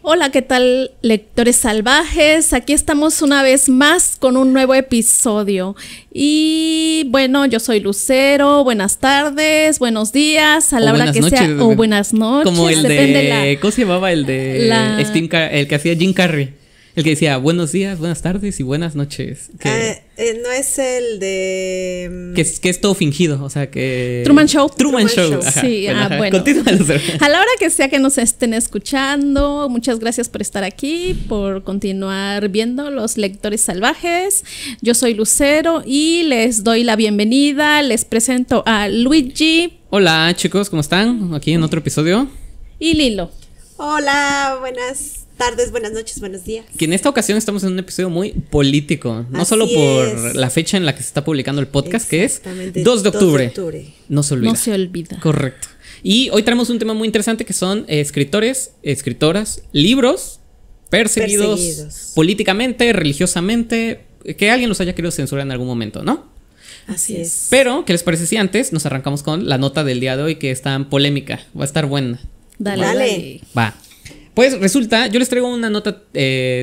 Hola, ¿qué tal, lectores salvajes? Aquí estamos una vez más con un nuevo episodio. Y bueno, yo soy Lucero. Buenas tardes, buenos días, a la hora que noches, sea, o buenas noches. Como el de, ¿cómo se llamaba? El de el que hacía Jim Carrey. El que decía buenos días, buenas tardes y buenas noches. No es el de... Que es todo fingido, o sea que... Truman Show. Truman Show. Ajá. Sí, bueno. Continúa, Lucero. A la hora que sea que nos estén escuchando, muchas gracias por estar aquí, por continuar viendo Los Lectores Salvajes. Yo soy Lucero y les doy la bienvenida. Les presento a Luigi. Hola chicos, ¿cómo están? Aquí en otro episodio. Y Lilo. Hola, buenas tardes, buenas noches, buenos días. Que en esta ocasión estamos en un episodio muy político. No solo por la fecha en la que se está publicando el podcast, que es 2 de octubre. No se olvida. No se olvida. Correcto. Y hoy traemos un tema muy interesante que son escritores, escritoras, libros perseguidos políticamente, religiosamente, que alguien los haya querido censurar en algún momento, ¿no? Así es. Pero, ¿qué les parece si antes nos arrancamos con la nota del día de hoy, que es tan polémica? Va a estar buena. Dale. Va. Pues resulta, yo les traigo una nota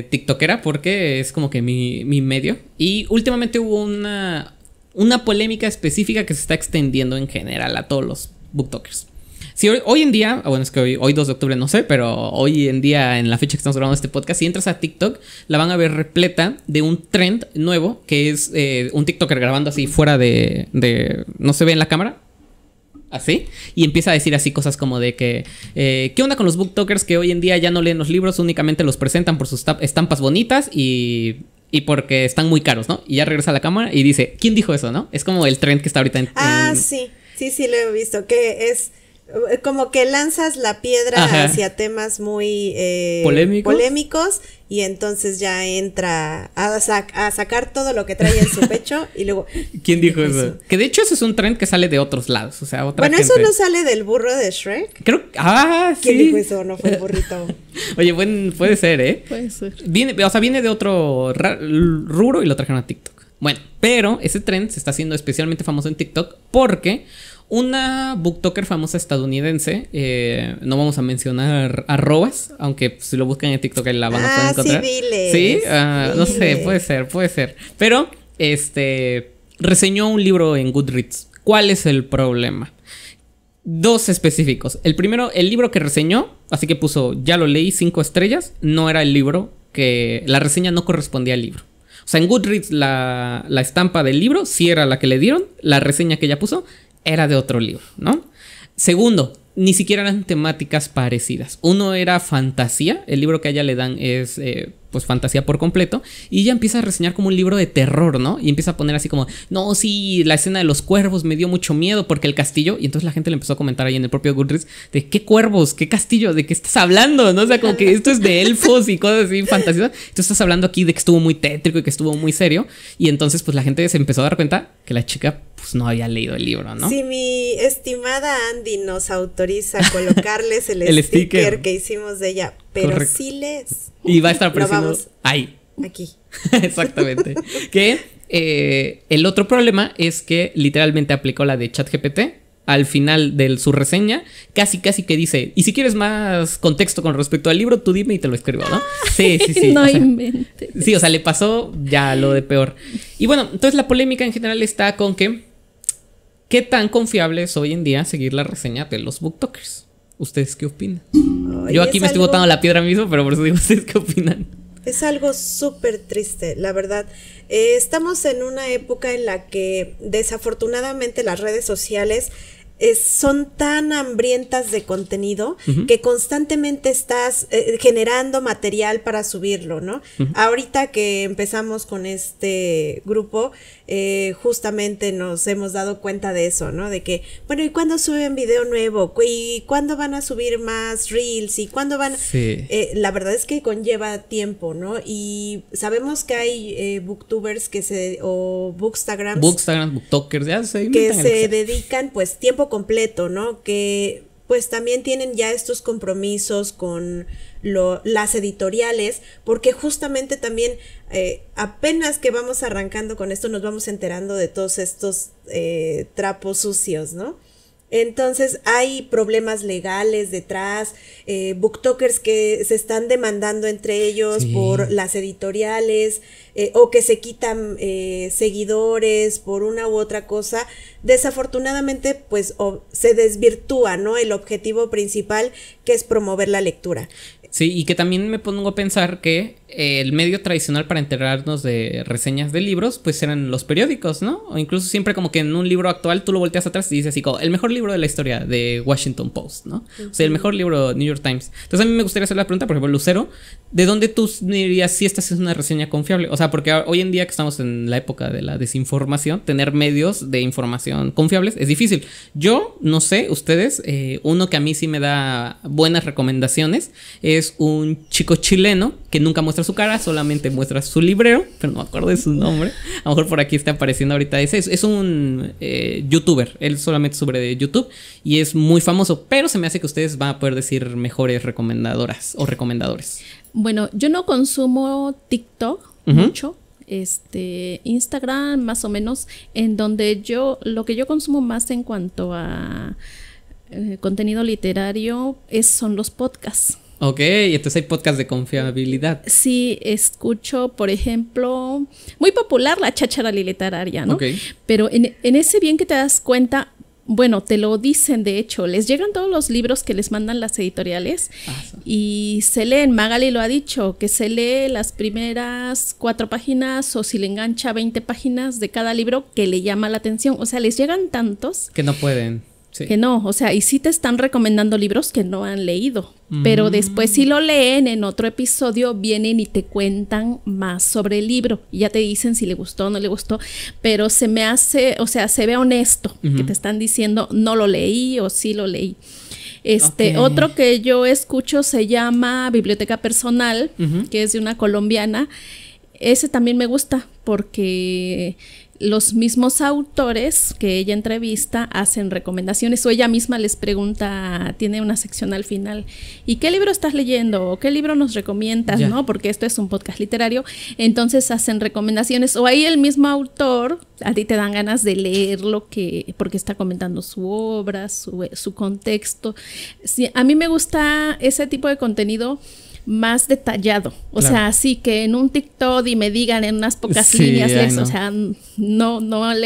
tiktokera porque es como que mi medio. Y últimamente hubo una polémica específica que se está extendiendo en general a todos los booktokers. Si hoy en día, bueno, es que hoy 2 de octubre no sé, pero hoy en día, en la fecha que estamos grabando este podcast, si entras a TikTok, la van a ver repleta de un trend nuevo, que es un tiktoker grabando así fuera de no se ve en la cámara. Así, y empieza a decir así cosas como de que ¿qué onda con los booktokers que hoy en día ya no leen los libros, únicamente los presentan por sus estampas bonitas y porque están muy caros, ¿no? Y ya regresa a la cámara y dice, ¿quién dijo eso, no? Es como el trend que está ahorita sí, lo he visto, que es como que lanzas la piedra hacia temas muy polémicos y entonces ya entra a sacar todo lo que trae en su pecho y luego... ¿Quién dijo eso? Que de hecho eso es un trend que sale de otros lados, o sea, otra gente. Eso no sale del burro de Shrek. Creo sí. ¿Quién dijo eso? No fue el burrito. Oye, puede ser, ¿eh? Puede ser. Viene de otro rubro y lo trajeron a TikTok. Bueno, pero ese trend se está haciendo especialmente famoso en TikTok porque una booktoker famosa estadounidense, no vamos a mencionar arrobas, aunque si lo buscan en TikTok la van a poder encontrar. Sí, no sé, puede ser. Pero reseñó un libro en Goodreads. ¿Cuál es el problema? 2 específicos. El primero, el libro que reseñó, así que puso, ya lo leí, 5 estrellas, no era el libro, que la reseña no correspondía al libro. O sea, en Goodreads la estampa del libro sí era la que le dieron, la reseña que ella puso era de otro libro, ¿no? Segundo, ni siquiera eran temáticas parecidas. Uno era fantasía, el libro que a ella le dan es pues fantasía por completo, y ella empieza a reseñar como un libro de terror, ¿no? Y empieza a poner así como, no, sí, la escena de los cuervos me dio mucho miedo porque el castillo, y entonces la gente le empezó a comentar ahí en el propio Goodreads de qué cuervos, qué castillo, de qué estás hablando, ¿no? O sea, como que esto es de elfos y cosas así fantasiosas. Tú estás hablando aquí de que estuvo muy tétrico y que estuvo muy serio, y entonces pues la gente se empezó a dar cuenta que la chica pues no había leído el libro, ¿no? Si mi estimada Andy nos autoriza a colocarles el sticker que hicimos de ella, pero correcto. Sí les... Y va a estar apareciendo ahí. Aquí. Exactamente. Que el otro problema es que literalmente aplicó la de ChatGPT al final de su reseña, casi que dice, y si quieres más contexto con respecto al libro, tú dime y te lo escribo, ¿no? Sí. No inventes. Sí, o sea, le pasó ya lo de peor. Y bueno, entonces la polémica en general está con que ¿qué tan confiable es hoy en día seguir la reseña de los booktokers? ¿Ustedes qué opinan? Yo aquí me estoy botando la piedra mismo, pero por eso digo, ¿ustedes qué opinan? Es algo súper triste, la verdad. Estamos en una época en la que desafortunadamente las redes sociales son tan hambrientas de contenido que constantemente estás generando material para subirlo, ¿no? Ahorita que empezamos con este grupo, justamente nos hemos dado cuenta de eso, ¿no? De que, bueno, ¿y cuándo suben video nuevo? ¿Y cuándo van a subir más reels? ¿Y cuándo van? Sí. La verdad es que conlleva tiempo, ¿no? Y sabemos que hay booktubers o booktokers, ya sé, que se dedican pues tiempo completo, ¿no? Que pues también tienen ya estos compromisos con las editoriales, porque justamente también apenas que vamos arrancando con esto nos vamos enterando de todos estos trapos sucios, ¿no? Entonces hay problemas legales detrás, booktokers que se están demandando entre ellos por las editoriales, o que se quitan seguidores por una u otra cosa. Desafortunadamente, pues se desvirtúa, ¿no?, el objetivo principal, que es promover la lectura. Sí, y que también me pongo a pensar que el medio tradicional para enterarnos de reseñas de libros, pues eran los periódicos, ¿no? O incluso siempre como que en un libro actual tú lo volteas atrás y dices así como, el mejor libro de la historia de Washington Post, ¿no? O sea, el mejor libro New York Times. Entonces a mí me gustaría hacer la pregunta, por ejemplo, Lucero, ¿de dónde tú dirías si esta es una reseña confiable? O sea, porque hoy en día que estamos en la época de la desinformación, tener medios de información confiables es difícil. Yo, no sé, ustedes, uno que a mí sí me da buenas recomendaciones es un chico chileno que nunca muestra su cara, solamente muestra su librero, pero no me acuerdo de su nombre. A lo mejor por aquí está apareciendo ahorita. Es un youtuber, él solamente sube de YouTube y es muy famoso, pero se me hace que ustedes van a poder decir mejores recomendadoras o recomendadores. Bueno, yo no consumo TikTok mucho. Instagram más o menos, en donde lo que yo consumo más en cuanto a contenido literario son los podcasts. Ok, entonces hay podcasts de confiabilidad. Sí, escucho, por ejemplo, muy popular La Cháchara Literaria, ¿no? Okay. Pero en ese bien que te das cuenta, bueno, te lo dicen, de hecho, les llegan todos los libros que les mandan las editoriales y se leen. Magali lo ha dicho, que se lee las primeras 4 páginas o si le engancha 20 páginas de cada libro que le llama la atención. O sea, les llegan tantos que no pueden. Sí. Que no, o sea, y sí te están recomendando libros que no han leído, pero después si lo leen en otro episodio, vienen y te cuentan más sobre el libro, y ya te dicen si le gustó o no le gustó, pero se me hace, o sea, se ve honesto que te están diciendo no lo leí o sí lo leí. Otro que yo escucho se llama Biblioteca Personal, que es de una colombiana. Ese también me gusta porque los mismos autores que ella entrevista hacen recomendaciones o ella misma les pregunta, tiene una sección al final, ¿y qué libro estás leyendo? ¿O qué libro nos recomiendas? ¿No? Porque esto es un podcast literario, entonces hacen recomendaciones o ahí el mismo autor, a ti te dan ganas de leer porque está comentando su obra, su contexto. Sí, a mí me gusta ese tipo de contenido más detallado, o sea, así que en un TikTok y me digan en unas pocas líneas, o sea, no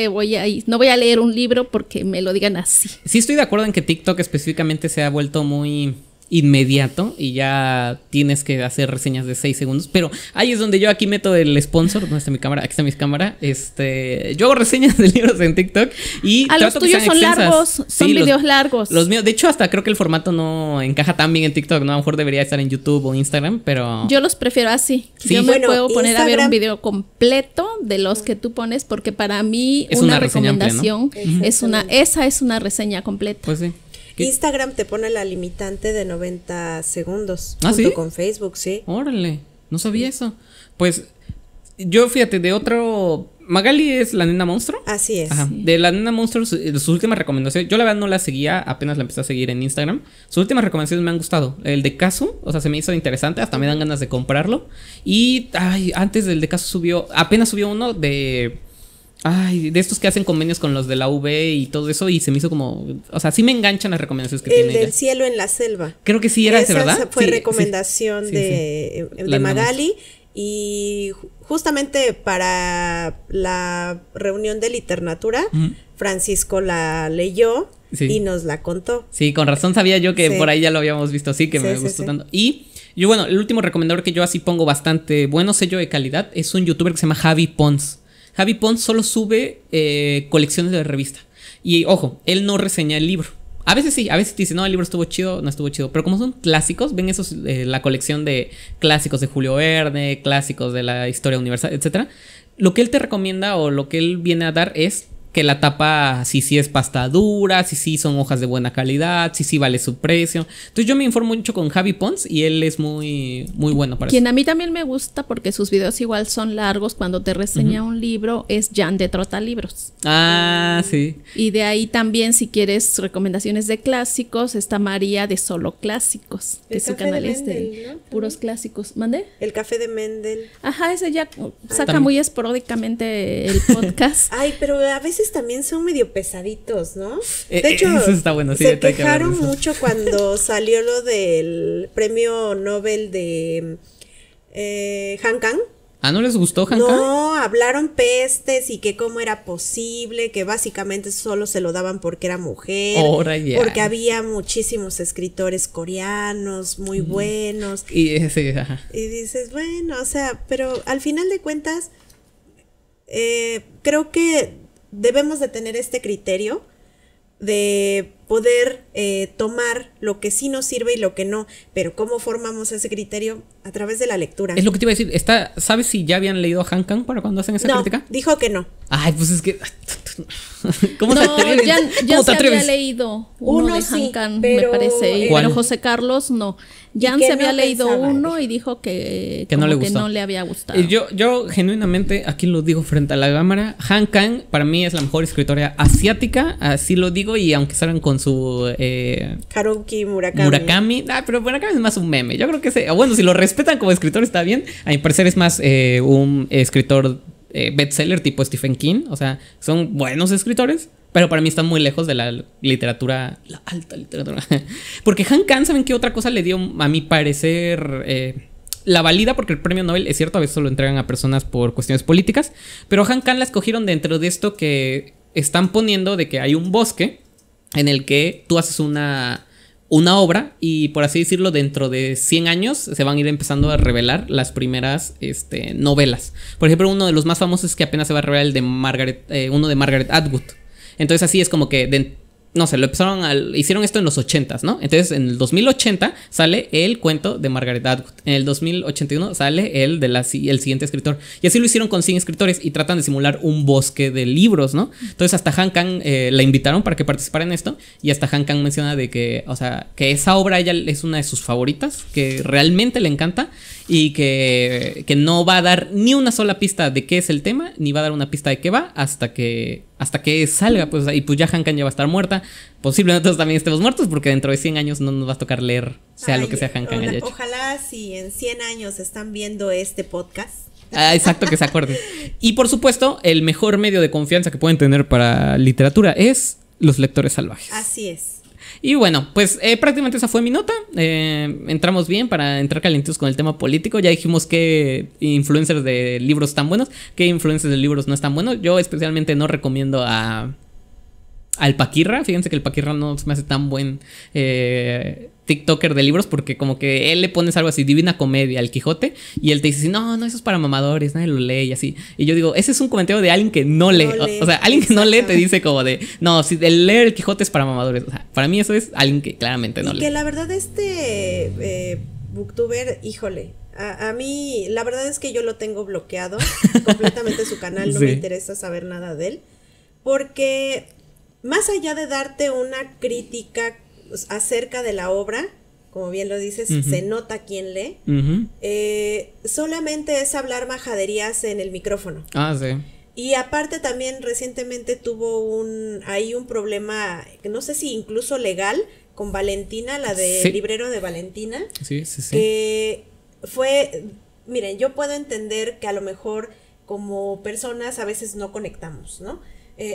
voy a leer un libro porque me lo digan así. Sí, estoy de acuerdo en que TikTok específicamente se ha vuelto muy inmediato y ya tienes que hacer reseñas de 6 segundos, pero ahí es donde yo aquí meto el sponsor. ¿Dónde está mi cámara? Aquí está mi cámara. Yo hago reseñas de libros en TikTok y los tuyos son largos, son videos largos. Los míos, de hecho, hasta creo que el formato no encaja tan bien en TikTok, ¿no? A lo mejor debería estar en YouTube o Instagram, pero yo los prefiero así. Sí. Yo me puedo poner Instagram, a ver un video completo de los que tú pones, porque para mí es una recomendación amplia, ¿no? Esa es una reseña completa. Pues sí. Instagram te pone la limitante de 90 segundos. ¿Ah, junto sí? Con Facebook, sí. Órale, no sabía eso. Pues yo, fíjate, de otro... Magali es La Nena Monstruo. Así es. Ajá. De La Nena Monstruo, sus últimas recomendaciones, yo la verdad no la seguía, apenas la empecé a seguir en Instagram. Sus últimas recomendaciones me han gustado. El de Casu, o sea, se me hizo interesante, hasta me dan ganas de comprarlo. Y antes del de Casu apenas subió uno de estos que hacen convenios con los de la UV y todo eso, y se me hizo como, o sea, sí me enganchan las recomendaciones que tiene ella. El del cielo en la selva. Creo que sí era ese, ¿verdad? Esa fue recomendación de Magali. Y justamente para la reunión de literatura, Francisco la leyó y nos la contó. Sí, con razón sabía yo que por ahí ya lo habíamos visto, sí, que me gustó tanto. Y yo, bueno, el último recomendador que yo así pongo bastante bueno sello de calidad es un youtuber que se llama Javi Pons. Javi Pons solo sube colecciones de revista. Y ojo, él no reseña el libro. A veces sí, a veces te dice, no, el libro estuvo chido, no estuvo chido. Pero como son clásicos, ven esos, la colección de clásicos de Julio Verne, clásicos de la historia universal, etcétera. Lo que él te recomienda o lo que él viene a dar es que la tapa sí es pasta dura, sí son hojas de buena calidad, sí vale su precio. Entonces yo me informo mucho con Javi Pons y él es muy, muy bueno para eso. Quien a mí también me gusta, porque sus videos igual son largos cuando te reseña un libro, es Jan de Trotalibros. Ah, sí. Y de ahí también, si quieres recomendaciones de clásicos, está María de Solo Clásicos, que su canal es de puros clásicos. ¿Mande? El Café de Mendel. Ajá, ese ya saca muy esporádicamente el podcast. Ay, pero a veces veces también son medio pesaditos, ¿no? De hecho, eso está bueno, sí, se quejaron mucho cuando salió lo del premio Nobel de Han Kang. ¿Ah, no les gustó Han Kang? No, hablaron pestes y que cómo era posible, que básicamente solo se lo daban porque era mujer, porque había muchísimos escritores coreanos muy buenos. Y dices, bueno, o sea, pero al final de cuentas, creo que debemos de tener este criterio de poder tomar lo que sí nos sirve y lo que no, pero ¿cómo formamos ese criterio? A través de la lectura. Es lo que te iba a decir, ¿sabes si ya habían leído a Han Kang para cuando hacen esa crítica? No, dijo que no. Ay, pues es que... ¿Cómo no, te atreves? Ya se había leído uno de Han Kang, me parece. Pero José Carlos no. Jan se había leído uno y dijo que no le gustó. Que no le había gustado. Yo genuinamente, aquí lo digo frente a la cámara, Han Kang para mí es la mejor escritora asiática, así lo digo, y aunque salgan con su... Haruki Murakami. Pero Murakami es más un meme. Yo creo que bueno, si lo respetan como escritor está bien. A mi parecer es más un escritor bestseller tipo Stephen King. O sea, son buenos escritores, pero para mí están muy lejos de la literatura, la alta literatura. Porque Han Kang, ¿saben qué otra cosa le dio, a mi parecer, la valida? Porque el premio Nobel, es cierto, a veces lo entregan a personas por cuestiones políticas, pero Han Kang la escogieron dentro de esto que están poniendo de que hay un bosque en el que tú haces una obra y, por así decirlo, dentro de 100 años se van a ir empezando a revelar las primeras novelas. Por ejemplo, uno de los más famosos es que apenas se va a revelar el de uno de Margaret Atwood. Entonces así es como que no sé, hicieron esto en los 80s, ¿no? Entonces en el 2080 sale el cuento de Margaret Atwood. En el 2081 sale el siguiente escritor. Y así lo hicieron con 100 escritores y tratan de simular un bosque de libros, ¿no? Entonces hasta Han Kang la invitaron para que participara en esto. Y hasta Han Kang menciona de que, o sea, que esa obra ella es una de sus favoritas, que realmente le encanta y que no va a dar ni una sola pista de qué es el tema, ni va a dar una pista de qué va hasta que salga, pues, y pues ya Han Kang ya va a estar muerta. Posiblemente nosotros también estemos muertos, porque dentro de 100 años no nos va a tocar leer, sea lo que sea Han Kang haya hecho. Ojalá si en 100 años están viendo este podcast. Exacto, que se acuerden. Y por supuesto, el mejor medio de confianza que pueden tener para literatura es Los Lectores Salvajes. Así es. Y bueno, pues prácticamente esa fue mi nota. Entramos bien para entrar calientitos con el tema político. Ya dijimos qué influencers de libros están buenos, qué influencers de libros no están buenos. Yo especialmente no recomiendo al Paquirra. Fíjense que el Paquirra no se me hace tan buen TikToker de libros, porque como que él le pones algo así, Divina Comedia, El Quijote, y él te dice, no, eso es para mamadores, nadie lo lee y así. Y yo digo, ese es un comentario de alguien que no lee. O sea, alguien que no lee te dice como de, no, si el leer El Quijote es para mamadores. O sea, para mí eso es alguien que claramente no lee. Y que la verdad booktuber, híjole, a mí la verdad es que yo lo tengo bloqueado completamente su canal, no me interesa saber nada de él, porque más allá de darte una crítica acerca de la obra, como bien lo dices, se nota quién lee, solamente es hablar majaderías en el micrófono. Ah, sí. Y aparte también recientemente tuvo un problema, no sé si incluso legal, con Valentina, la de Librero de Valentina. Sí. Que miren, yo puedo entender que a lo mejor como personas a veces no conectamos, ¿no?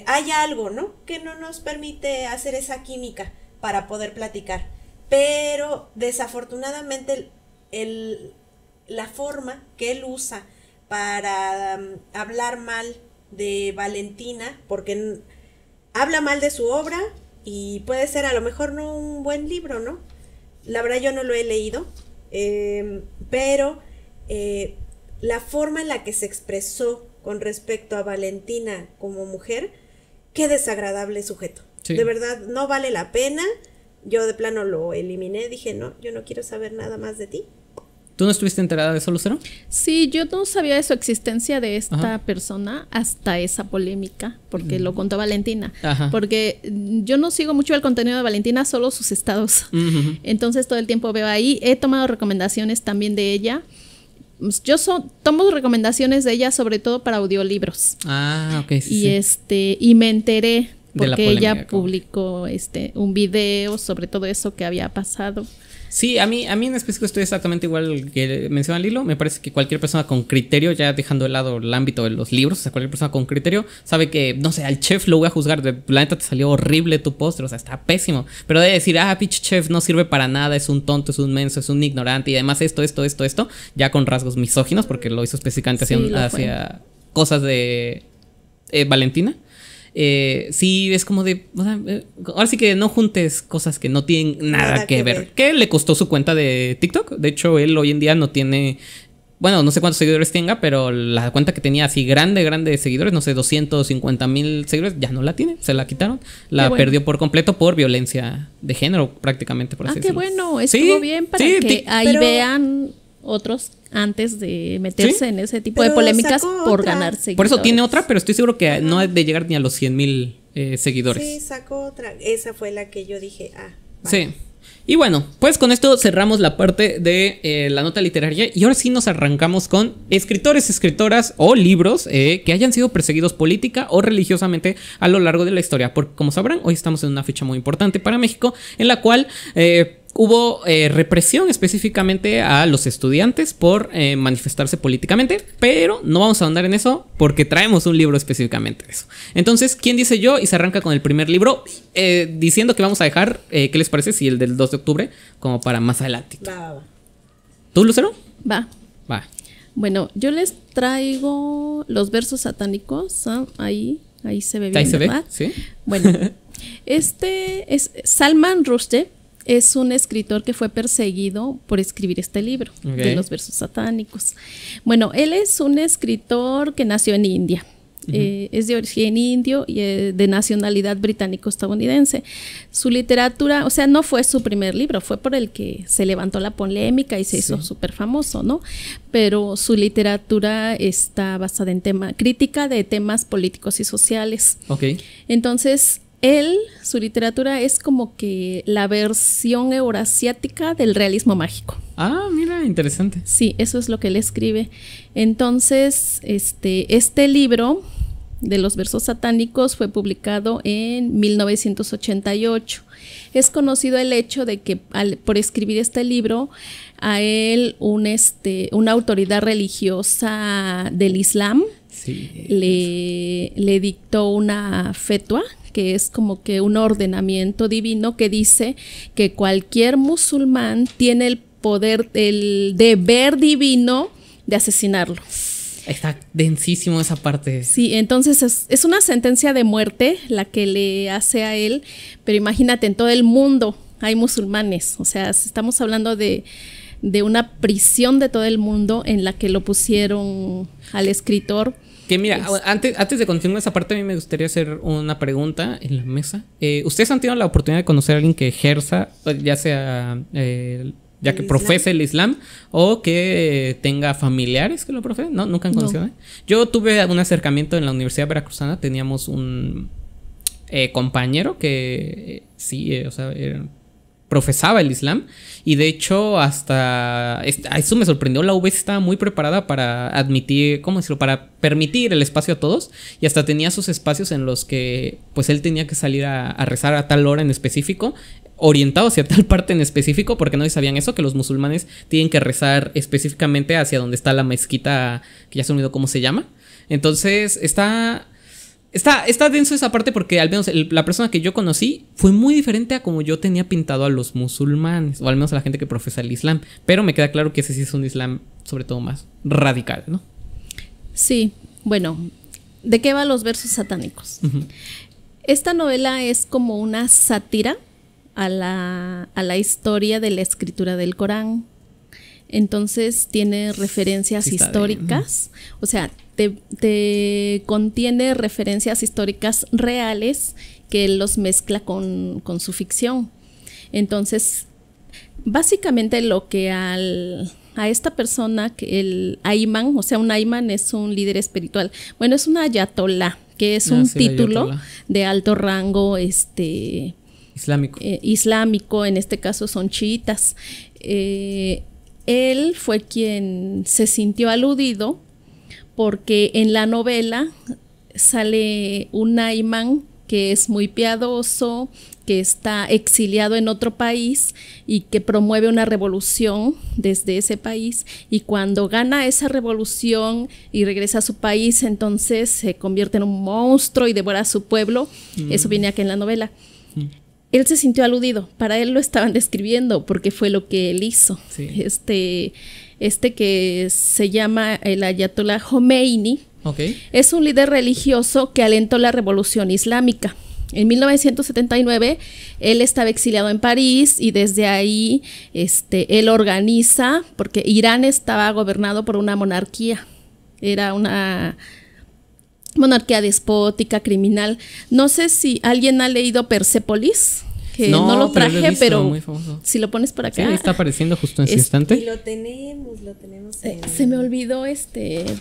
Hay algo, ¿no?, que no nos permite hacer esa química para poder platicar, pero desafortunadamente la forma que él usa para hablar mal de Valentina, porque habla mal de su obra y puede ser a lo mejor no un buen libro, ¿no? La verdad yo no lo he leído, pero la forma en la que se expresó con respecto a Valentina como mujer, qué desagradable sujeto. Sí. De verdad, no vale la pena. Yo de plano lo eliminé, dije, no, yo no quiero saber nada más de ti. ¿Tú no estuviste enterada de eso, Lucero? Sí, yo no sabía de su existencia de esta persona hasta esa polémica, porque lo contó Valentina. Porque yo no sigo mucho el contenido de Valentina, solo sus estados. Entonces todo el tiempo veo ahí. He tomado recomendaciones también de ella. Yo tomo recomendaciones de ella sobre todo para audiolibros. Ah, ok, sí. Y me enteré porque ella publicó un video sobre todo eso que había pasado. Sí, a mí en específico estoy exactamente igual que menciona Lilo. Me parece que cualquier persona con criterio, ya dejando de lado el ámbito de los libros, o sea, cualquier persona con criterio sabe que, no sé, al chef lo voy a juzgar. La neta te salió horrible tu postre, o sea, está pésimo. Pero de decir, pinche chef no sirve para nada, es un tonto, es un menso, es un ignorante y además esto, ya con rasgos misóginos, porque lo hizo específicamente hacia cosas de Valentina. Sí, es como de, o sea, ahora sí que no juntes cosas que no tienen nada que ver. Que le costó su cuenta de TikTok. De hecho, él hoy en día no tiene, bueno, no sé cuántos seguidores tenga, pero la cuenta que tenía así grande de seguidores, no sé, 250,000 seguidores, ya no la tiene, se la quitaron. La perdió por completo por violencia de género, prácticamente, por así decirlo. Qué bueno, estuvo bien para que ahí vean otros antes de meterse en ese tipo de polémicas por ganar seguidores. Por eso tiene otra, pero estoy seguro que no ha de llegar ni a los 100,000 seguidores. Sí, sacó otra. Esa fue la que yo dije, vale. Sí. Y bueno, pues con esto cerramos la parte de la nota literaria y ahora sí nos arrancamos con escritores, escritoras o libros que hayan sido perseguidos política o religiosamente a lo largo de la historia. Porque como sabrán, hoy estamos en una fecha muy importante para México en la cual hubo represión específicamente a los estudiantes por manifestarse políticamente, pero no vamos a ahondar en eso porque traemos un libro específicamente de eso. Entonces, ¿quién dice yo? Y se arranca con el primer libro diciendo que vamos a dejar, ¿qué les parece? Si el del 2 de octubre, como para más adelante. Va. ¿Tú, Lucero? Va. Bueno, yo les traigo los versos satánicos. Ahí se ve bien, ahí se ¿verdad? ve, sí. Bueno, este es Salman Rushdie. Es un escritor que fue perseguido por escribir este libro de los versos satánicos. Bueno, él es un escritor que nació en India. Es de origen indio y de nacionalidad británico-estadounidense. Su literatura, o sea, no fue su primer libro, fue por el que se levantó la polémica y se hizo súper famoso, ¿no? Pero su literatura está basada en crítica de temas políticos y sociales. Ok. Entonces, su literatura es como que la versión eurasiática del realismo mágico. Mira, interesante. Sí, eso es lo que él escribe. Entonces, este libro de los versos satánicos fue publicado en 1988. Es conocido el hecho de que por escribir este libro, a él una autoridad religiosa del Islam le dictó una fetua, que es como que un ordenamiento divino que dice que cualquier musulmán tiene el poder, el deber divino de asesinarlo. Está densísimo esa parte. Sí, entonces es una sentencia de muerte la que le hace a él, pero imagínate, en todo el mundo hay musulmanes, o sea, estamos hablando de una prisión de todo el mundo en la que lo pusieron al escritor. Que mira, antes de continuar esa parte, a mí me gustaría hacer una pregunta en la mesa. ¿Ustedes han tenido la oportunidad de conocer a alguien que ejerza, ya sea ya que profese el Islam o que tenga familiares que lo profesen? ¿No? ¿Nunca han conocido? No. Yo tuve un acercamiento en la Universidad Veracruzana. Teníamos un compañero que o sea, profesaba el Islam y de hecho hasta eso me sorprendió. La UBS estaba muy preparada para admitir, ¿cómo decirlo? Para permitir el espacio a todos y hasta tenía sus espacios en los que pues él tenía que salir a rezar a tal hora en específico, orientado hacia tal parte en específico, porque no sabían eso, que los musulmanes tienen que rezar específicamente hacia donde está la mezquita, que ya se me olvidó cómo se llama. Entonces está denso esa parte porque al menos la persona que yo conocí fue muy diferente a como yo tenía pintado a los musulmanes, o al menos a la gente que profesa el Islam. Pero me queda claro que ese sí es un Islam sobre todo más radical, ¿no? Sí, bueno, ¿de qué va los versos satánicos? Esta novela es como una sátira a la historia de la escritura del Corán. Entonces tiene referencias históricas, o sea, te contiene referencias históricas reales que él los mezcla con su ficción. Entonces, básicamente lo que a esta persona, que el Ayman, o sea, un Ayman es un líder espiritual, bueno, es un ayatolá, que es un título ayatolá de alto rango islámico, en este caso son chiitas. Él fue quien se sintió aludido porque en la novela sale un Ayman que es muy piadoso, que está exiliado en otro país y que promueve una revolución desde ese país, y cuando gana esa revolución y regresa a su país, entonces se convierte en un monstruo y devora a su pueblo. Eso viene aquí en la novela. Él se sintió aludido, para él lo estaban describiendo porque fue lo que él hizo. Sí. Este que se llama el Ayatollah Khomeini, es un líder religioso que alentó la revolución islámica. En 1979 él estaba exiliado en París y desde ahí él organiza, porque Irán estaba gobernado por una monarquía, era una monarquía despótica, criminal. No sé si alguien ha leído Persépolis, que no lo traje, pero si lo pones por acá. Sí, está apareciendo justo en ese instante. Y lo tenemos se me olvidó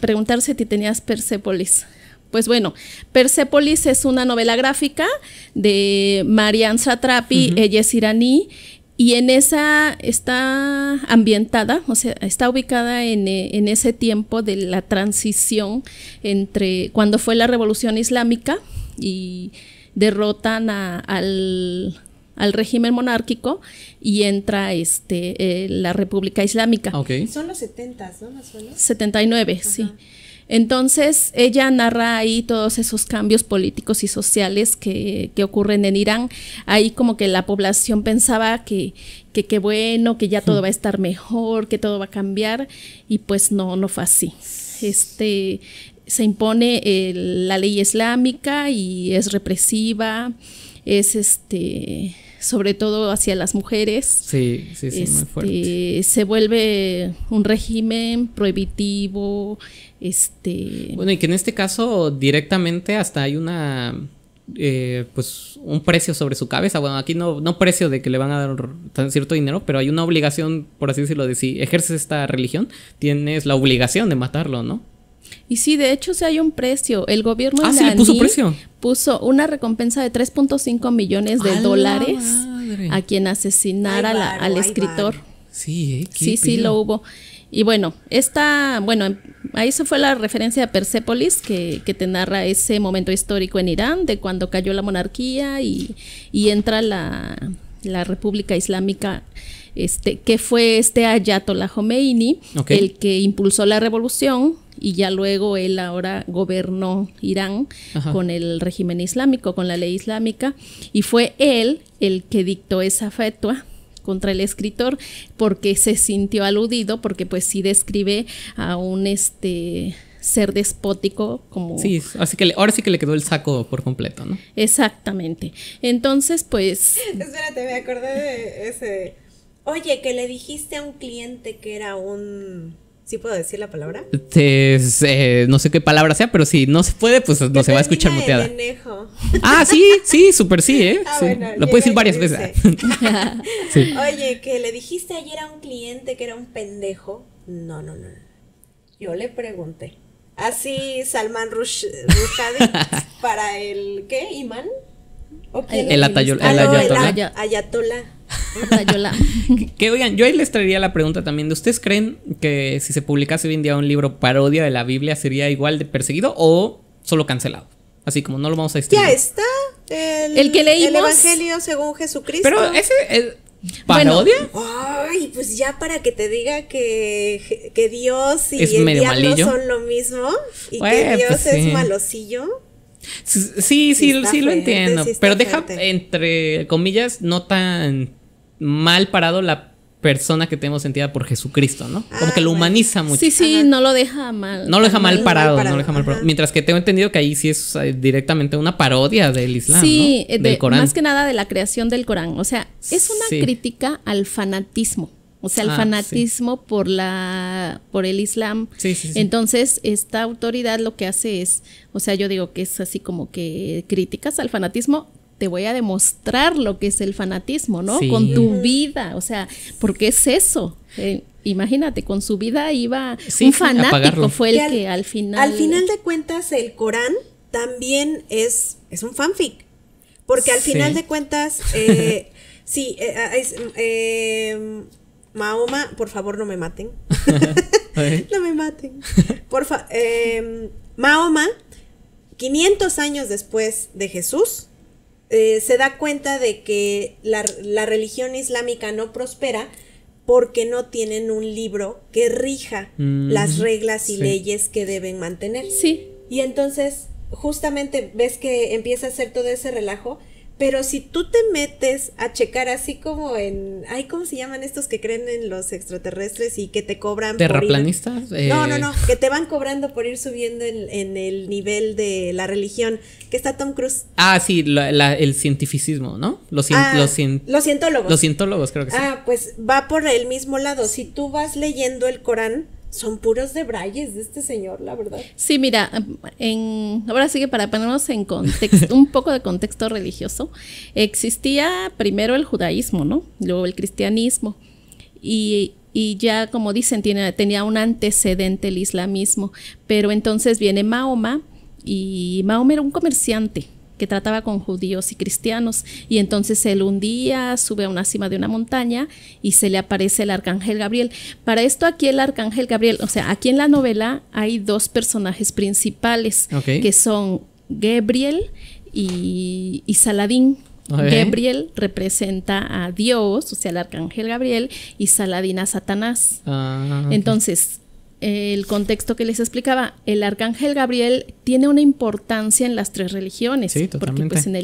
preguntar si tenías Persépolis. Pues bueno, Persépolis es una novela gráfica de Marian Satrapi, ella es iraní, y en esa está ambientada, o sea, está ubicada en ese tiempo de la transición entre cuando fue la Revolución Islámica y derrotan al régimen monárquico y entra la República Islámica. Son los 70s, ¿no? Más o menos. 79, ajá. Sí. Entonces ella narra ahí todos esos cambios políticos y sociales que ocurren en Irán. Ahí como que la población pensaba que bueno, que ya todo va a estar mejor, que todo va a cambiar, y pues no fue así. Se impone la ley islámica y es represiva, es sobre todo hacia las mujeres. Sí, muy fuerte. Se vuelve un régimen prohibitivo. Bueno, y que en este caso directamente hasta hay una pues un precio sobre su cabeza. Bueno, aquí no precio de que le van a dar cierto dinero, pero hay una obligación, por así decirlo, de si ejerces esta religión, tienes la obligación de matarlo, ¿no? Y sí, de hecho sí hay un precio. El gobierno iraní ¿sí le puso precio? Puso una recompensa de 3.5 millones de dólares a quien asesinara al escritor. Sí, sí lo hubo. Y bueno, ahí se fue la referencia a Persépolis, que te narra ese momento histórico en Irán, de cuando cayó la monarquía y entra la República Islámica, que fue Ayatollah Khomeini, el que impulsó la revolución, y ya luego él ahora gobernó Irán con el régimen islámico, con la ley islámica, y fue él el que dictó esa fatwa contra el escritor, porque se sintió aludido, porque pues sí describe a un ser despótico como... Sí, así que ahora sí que le quedó el saco por completo, ¿no? Exactamente. Entonces, pues... Espérate, me acordé de ese... Oye, que le dijiste a un cliente que era un... ¿Sí puedo decir la palabra? No sé qué palabra sea, pero si no se puede, pues no se va a escuchar muteada. Ah, sí, súper sí, ¿eh? Sí. Bueno, lo puedes decir varias veces. Sí. Oye, que le dijiste ayer a un cliente que era un pendejo. No. Yo le pregunté. Así Salman Rushdie para el ¿qué? ¿Imán? ¿O quién? El Ayatollah. Ayatollah. Que oigan, yo ahí les traería la pregunta también de ¿ustedes creen que si se publicase hoy en día un libro parodia de la Biblia sería igual de perseguido o solo cancelado? Así como no lo vamos a distribuir. Ya está el que leímos, el Evangelio según Jesucristo. Pero ese es ¿parodia? Ay, pues ya para que te diga que Dios y es el medio diablo malillo. Son lo mismo y que Dios pues es malosillo. Sí, lo entiendo. Pero deja, entre comillas, no tan mal parado la persona que tenemos sentida por Jesucristo, ¿no? Como que lo humaniza mucho. Sí, no lo deja mal. No lo deja mal parado. Mientras que tengo entendido que ahí sí es directamente una parodia del Islam, sí, ¿no? Del Corán. Más que nada de la creación del Corán. O sea, es una crítica al fanatismo. O sea, el fanatismo por el Islam. Sí. Entonces, esta autoridad lo que hace es, o sea, yo digo que es así como que críticas al fanatismo, te voy a demostrar lo que es el fanatismo, ¿no? Sí. Con tu vida, o sea, porque es eso. Imagínate, con su vida iba un fanático, fue el que al final... Al final de cuentas, el Corán también es un fanfic. Porque al final de cuentas, Mahoma, por favor no me maten. No me maten. Mahoma, 500 años después de Jesús, se da cuenta de que la religión islámica no prospera porque no tienen un libro que rija las reglas y leyes que deben mantener. Sí. Y entonces, justamente ves que empieza a hacer todo ese relajo, pero si tú te metes a checar así como en... Ay, ¿cómo se llaman estos que creen en los extraterrestres y que te cobran ¿terraplanistas? por ir? No, que te van cobrando por ir subiendo en el nivel de la religión, que está Tom Cruise. Ah, sí, el cientificismo, ¿no? Los cientólogos. Los cientólogos, creo que sí. Ah, pues va por el mismo lado. Si tú vas leyendo el Corán, son puros debrayes de este señor, la verdad. Sí, mira, ahora sí que para ponernos en contexto, un poco de contexto religioso, existía primero el judaísmo, ¿no? Luego el cristianismo, y ya como dicen, tenía un antecedente el islamismo, pero entonces viene Mahoma, y Mahoma era un comerciante que trataba con judíos y cristianos, y entonces él un día sube a una cima de una montaña y se le aparece el arcángel Gabriel. Para esto aquí el arcángel Gabriel, o sea, aquí en la novela hay dos personajes principales, que son Gabriel y Saladín. Gabriel representa a Dios, o sea, el arcángel Gabriel, y Saladín a Satanás. Entonces, el contexto que les explicaba, el arcángel Gabriel tiene una importancia en las tres religiones, porque pues en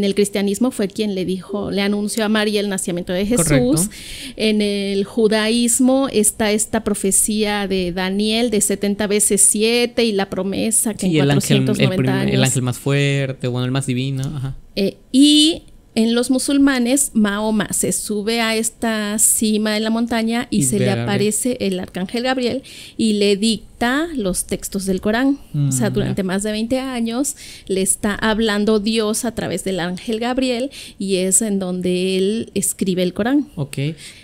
el cristianismo fue quien le anunció a María el nacimiento de Jesús. Correcto. En el judaísmo está esta profecía de Daniel de 70 veces 7 y la promesa que en 490 años. El ángel más fuerte, bueno, el más divino. Ajá. Y en los musulmanes, Mahoma se sube a esta cima de la montaña y se le aparece el arcángel Gabriel y le dicta los textos del Corán. O sea, durante más de 20 años le está hablando Dios a través del ángel Gabriel, y es en donde él escribe el Corán. Ok.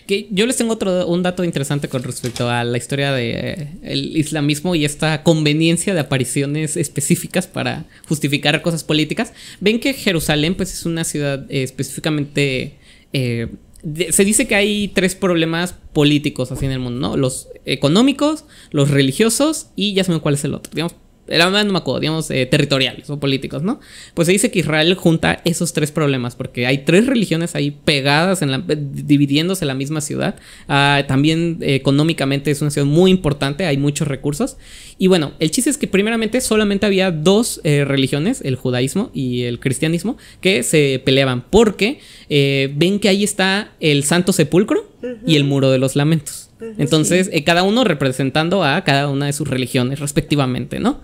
Que yo les tengo un dato interesante con respecto a la historia del islamismo y esta conveniencia de apariciones específicas para justificar cosas políticas. Ven que Jerusalén pues es una ciudad específicamente... se dice que hay 3 problemas políticos así en el mundo, ¿no? Los económicos, los religiosos y ya se me cuál es el otro, digamos. La verdad no me acuerdo, digamos, territoriales o políticos, ¿no? Pues se dice que Israel junta esos 3 problemas porque hay 3 religiones ahí pegadas, dividiéndose en la misma ciudad. También económicamente es una ciudad muy importante, hay muchos recursos. Y bueno, el chiste es que primeramente solamente había 2 religiones, el judaísmo y el cristianismo, que se peleaban porque ven que ahí está el Santo Sepulcro y el Muro de los Lamentos. Entonces, cada uno representando a cada una de sus religiones respectivamente, ¿no?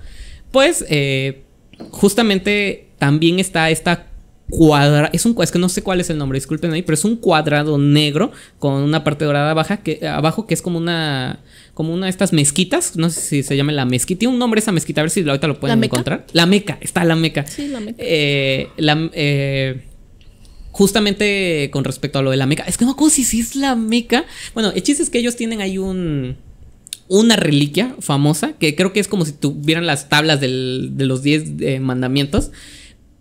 Pues, justamente también está esta es que no sé cuál es el nombre, disculpen ahí, pero es un cuadrado negro con una parte dorada abajo que es como una de estas mezquitas, no sé si se llama la mezquita, tiene un nombre esa mezquita, a ver si ahorita lo pueden encontrar. La Meca, está la Meca. Sí, la Meca. Justamente con respecto a lo de la Meca, es que no me acuerdo si es la Meca. Bueno, el chiste es que ellos tienen ahí una reliquia famosa, que creo que es como si tuvieran las tablas de los 10 mandamientos,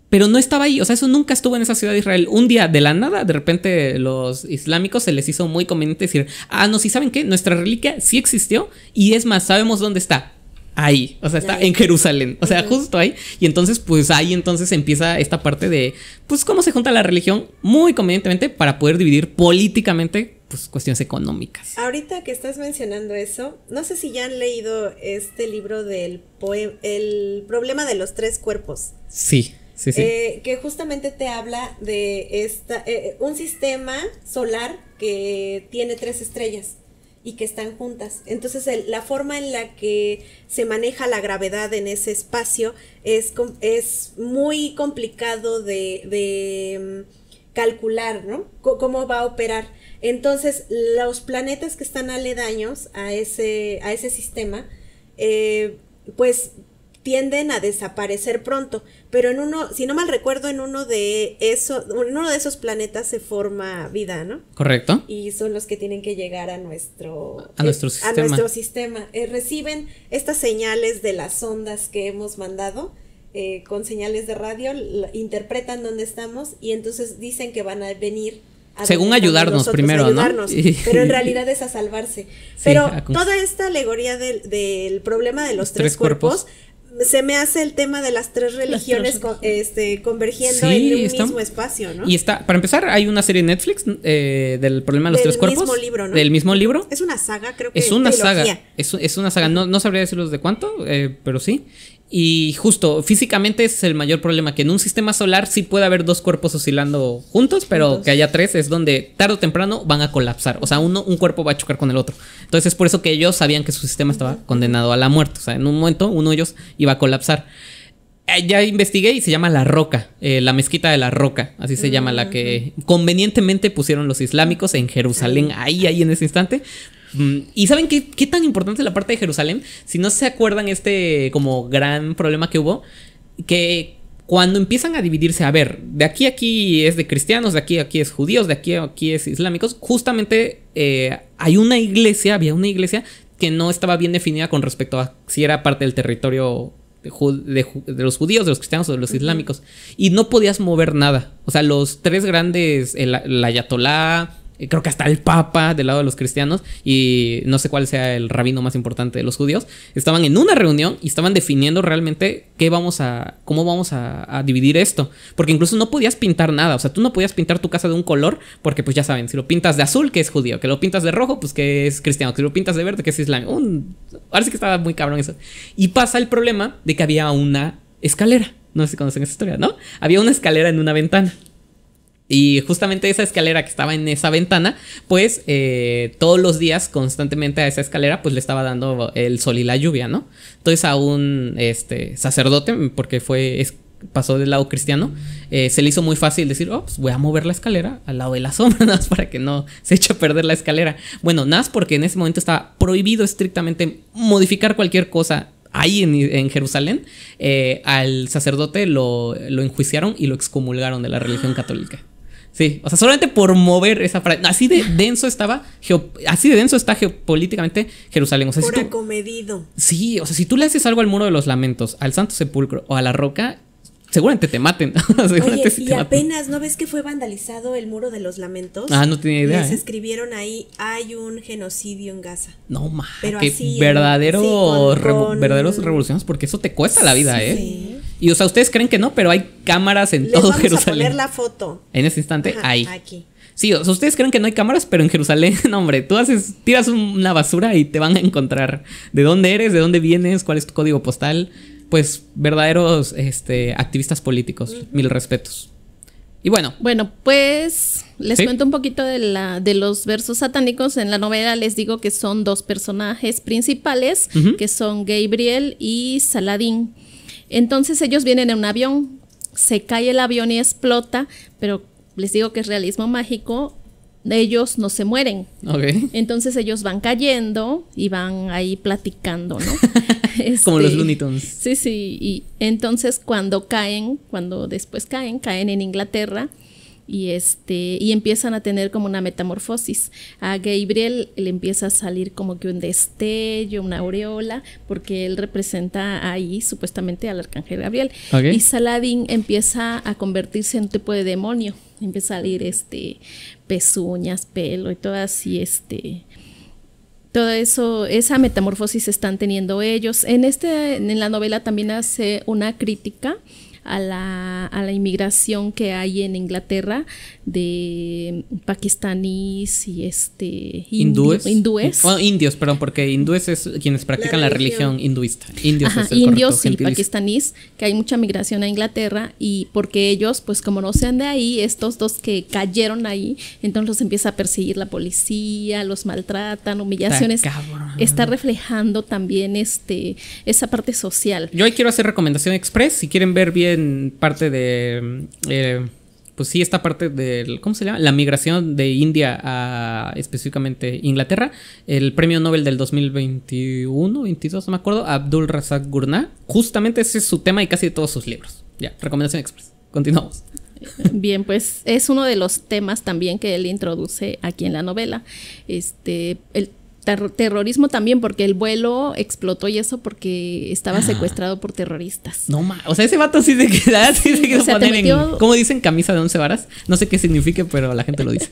pero no estaba ahí, o sea, eso nunca estuvo en esa ciudad de Israel. Un día, de la nada, de repente los islámicos se les hizo muy conveniente decir, no, ¿sí saben qué? Nuestra reliquia sí existió, y es más, sabemos dónde está. Ahí, o sea, está en Jerusalén, o sea, justo ahí. Y entonces, pues ahí entonces empieza esta parte de, pues, cómo se junta la religión muy convenientemente para poder dividir políticamente, pues, cuestiones económicas. Ahorita que estás mencionando eso, no sé si ya han leído este libro del El problema de los 3 cuerpos. Sí. Que justamente te habla de un sistema solar que tiene 3 estrellas y que están juntas. Entonces la forma en la que se maneja la gravedad en ese espacio es muy complicado de calcular, ¿no? Cómo va a operar. Entonces los planetas que están aledaños a ese sistema pues tienden a desaparecer pronto, pero si no mal recuerdo, en uno de esos planetas se forma vida, ¿no? Correcto. Y son los que tienen que llegar a nuestro sistema. Reciben estas señales de las ondas que hemos mandado, con señales de radio, interpretan dónde estamos y entonces dicen que van a venir según ayudarnos primero, ayudarnos, ¿no? Pero en realidad es a salvarse. Pero toda esta alegoría del problema de los 3 cuerpos se me hace el tema de las tres religiones convergiendo en un mismo espacio, ¿no? Y está, para empezar, hay una serie en Netflix del problema de los tres cuerpos. Del mismo libro, ¿no? Del mismo libro. Es una saga, creo que es una saga. Es una saga. No sabría decirlos de cuánto, pero sí. Y justo, físicamente ese es el mayor problema, que en un sistema solar sí puede haber dos cuerpos oscilando juntos, pero que haya tres es donde tarde o temprano van a colapsar. O sea, un cuerpo va a chocar con el otro. Entonces es por eso que ellos sabían que su sistema estaba condenado a la muerte. O sea, en un momento uno de ellos iba a colapsar. Ya investigué y se llama La Roca, la mezquita de La Roca, así se llama, la que convenientemente pusieron los islámicos en Jerusalén, ahí en ese instante. ¿Y saben qué tan importante es la parte de Jerusalén? Si no se acuerdan como gran problema que hubo, que cuando empiezan a dividirse, a ver, de aquí a aquí es de cristianos, de aquí a aquí es judíos, de aquí a aquí es islámicos, justamente había una iglesia que no estaba bien definida con respecto a si era parte del territorio de los judíos, de los cristianos o de los islámicos, y no podías mover nada. O sea, los tres grandes, el ayatolá, creo que hasta el papa del lado de los cristianos, y no sé cuál sea el rabino más importante de los judíos, estaban en una reunión y estaban definiendo realmente cómo vamos a dividir esto, porque incluso no podías pintar nada. O sea, tú no podías pintar tu casa de un color, porque pues ya saben, si lo pintas de azul, que es judío, que lo pintas de rojo, pues que es cristiano, que si lo pintas de verde, que es islámico. Ahora sí que estaba muy cabrón eso. Y pasa el problema de que había una escalera, no sé si conocen esa historia, ¿no? Había una escalera en una ventana. Y justamente esa escalera que estaba en esa ventana, pues todos los días constantemente a esa escalera pues le estaba dando el sol y la lluvia, ¿no? Entonces a un sacerdote, porque pasó del lado cristiano, se le hizo muy fácil decir, pues voy a mover la escalera al lado de la sombra, nada más para que no se eche a perder la escalera. Bueno, nada más porque en ese momento estaba prohibido estrictamente modificar cualquier cosa. Ahí en Jerusalén, al sacerdote lo enjuiciaron y lo excomulgaron de la religión católica. Sí, o sea, solamente por mover esa frase. Así de denso está geopolíticamente Jerusalén. O sea, por acomedido. Sí, o sea, si tú le haces algo al Muro de los Lamentos, al Santo Sepulcro o a la Roca, seguramente te maten. Oye, sí y apenas, ¿no ves que fue vandalizado el Muro de los Lamentos? No tenía idea. Les escribieron ahí, hay un genocidio en Gaza. No mames, pero que así, verdaderos revoluciones, porque eso te cuesta la vida, Sí. Y o sea, ustedes creen que no, pero hay cámaras en todo Jerusalén. Vamos a poner la foto. En ese instante, ahí. Aquí. Sí, o sea, ustedes creen que no hay cámaras, pero en Jerusalén, no, hombre, tú tiras una basura y te van a encontrar de dónde eres, de dónde vienes, cuál es tu código postal. Pues verdaderos activistas políticos, mil respetos. Y bueno. Bueno, pues les cuento un poquito de los versos satánicos. En la novela les digo que son dos personajes principales, que son Gabriel y Saladín. Entonces ellos vienen en un avión, se cae el avión y explota, pero les digo que es realismo mágico, ellos no se mueren. Okay. Entonces ellos van cayendo y van ahí platicando, ¿no? Como los Looney Tunes. Sí, y entonces cuando después caen en Inglaterra y empiezan a tener como una metamorfosis. A Gabriel le empieza a salir como que un destello, una aureola, porque él representa ahí supuestamente al arcángel Gabriel. Okay. Y Saladín empieza a convertirse en un tipo de demonio, empieza a salir pezuñas, pelo y todo así, todo eso, esa metamorfosis están teniendo ellos. En la novela también hace una crítica a la inmigración que hay en Inglaterra de pakistaníes y hindúes. Indios, perdón, porque hindúes es quienes practican la religión hinduista. Indios es el indios correcto, y pakistaníes, que hay mucha migración a Inglaterra, y porque ellos, pues como no sean de ahí, estos dos que cayeron ahí, entonces los empieza a perseguir la policía, los maltratan, humillaciones. Está reflejando también esa parte social. Yo ahí quiero hacer recomendación express, si quieren ver bien parte de pues sí, esta parte de, ¿cómo se llama? La migración de India a específicamente Inglaterra. El premio Nobel del 2021, 22, no me acuerdo, Abdul Razak Gurnah. Justamente ese es su tema y casi de todos sus libros. Ya, recomendación express. Continuamos. Bien, pues es uno de los temas también que él introduce aquí en la novela. El terrorismo también, porque el vuelo explotó y eso porque estaba secuestrado por terroristas. No mames, o sea, ese vato sí se queda, poner en, ¿cómo dicen? Camisa de 11 varas. No sé qué significa, pero la gente lo dice.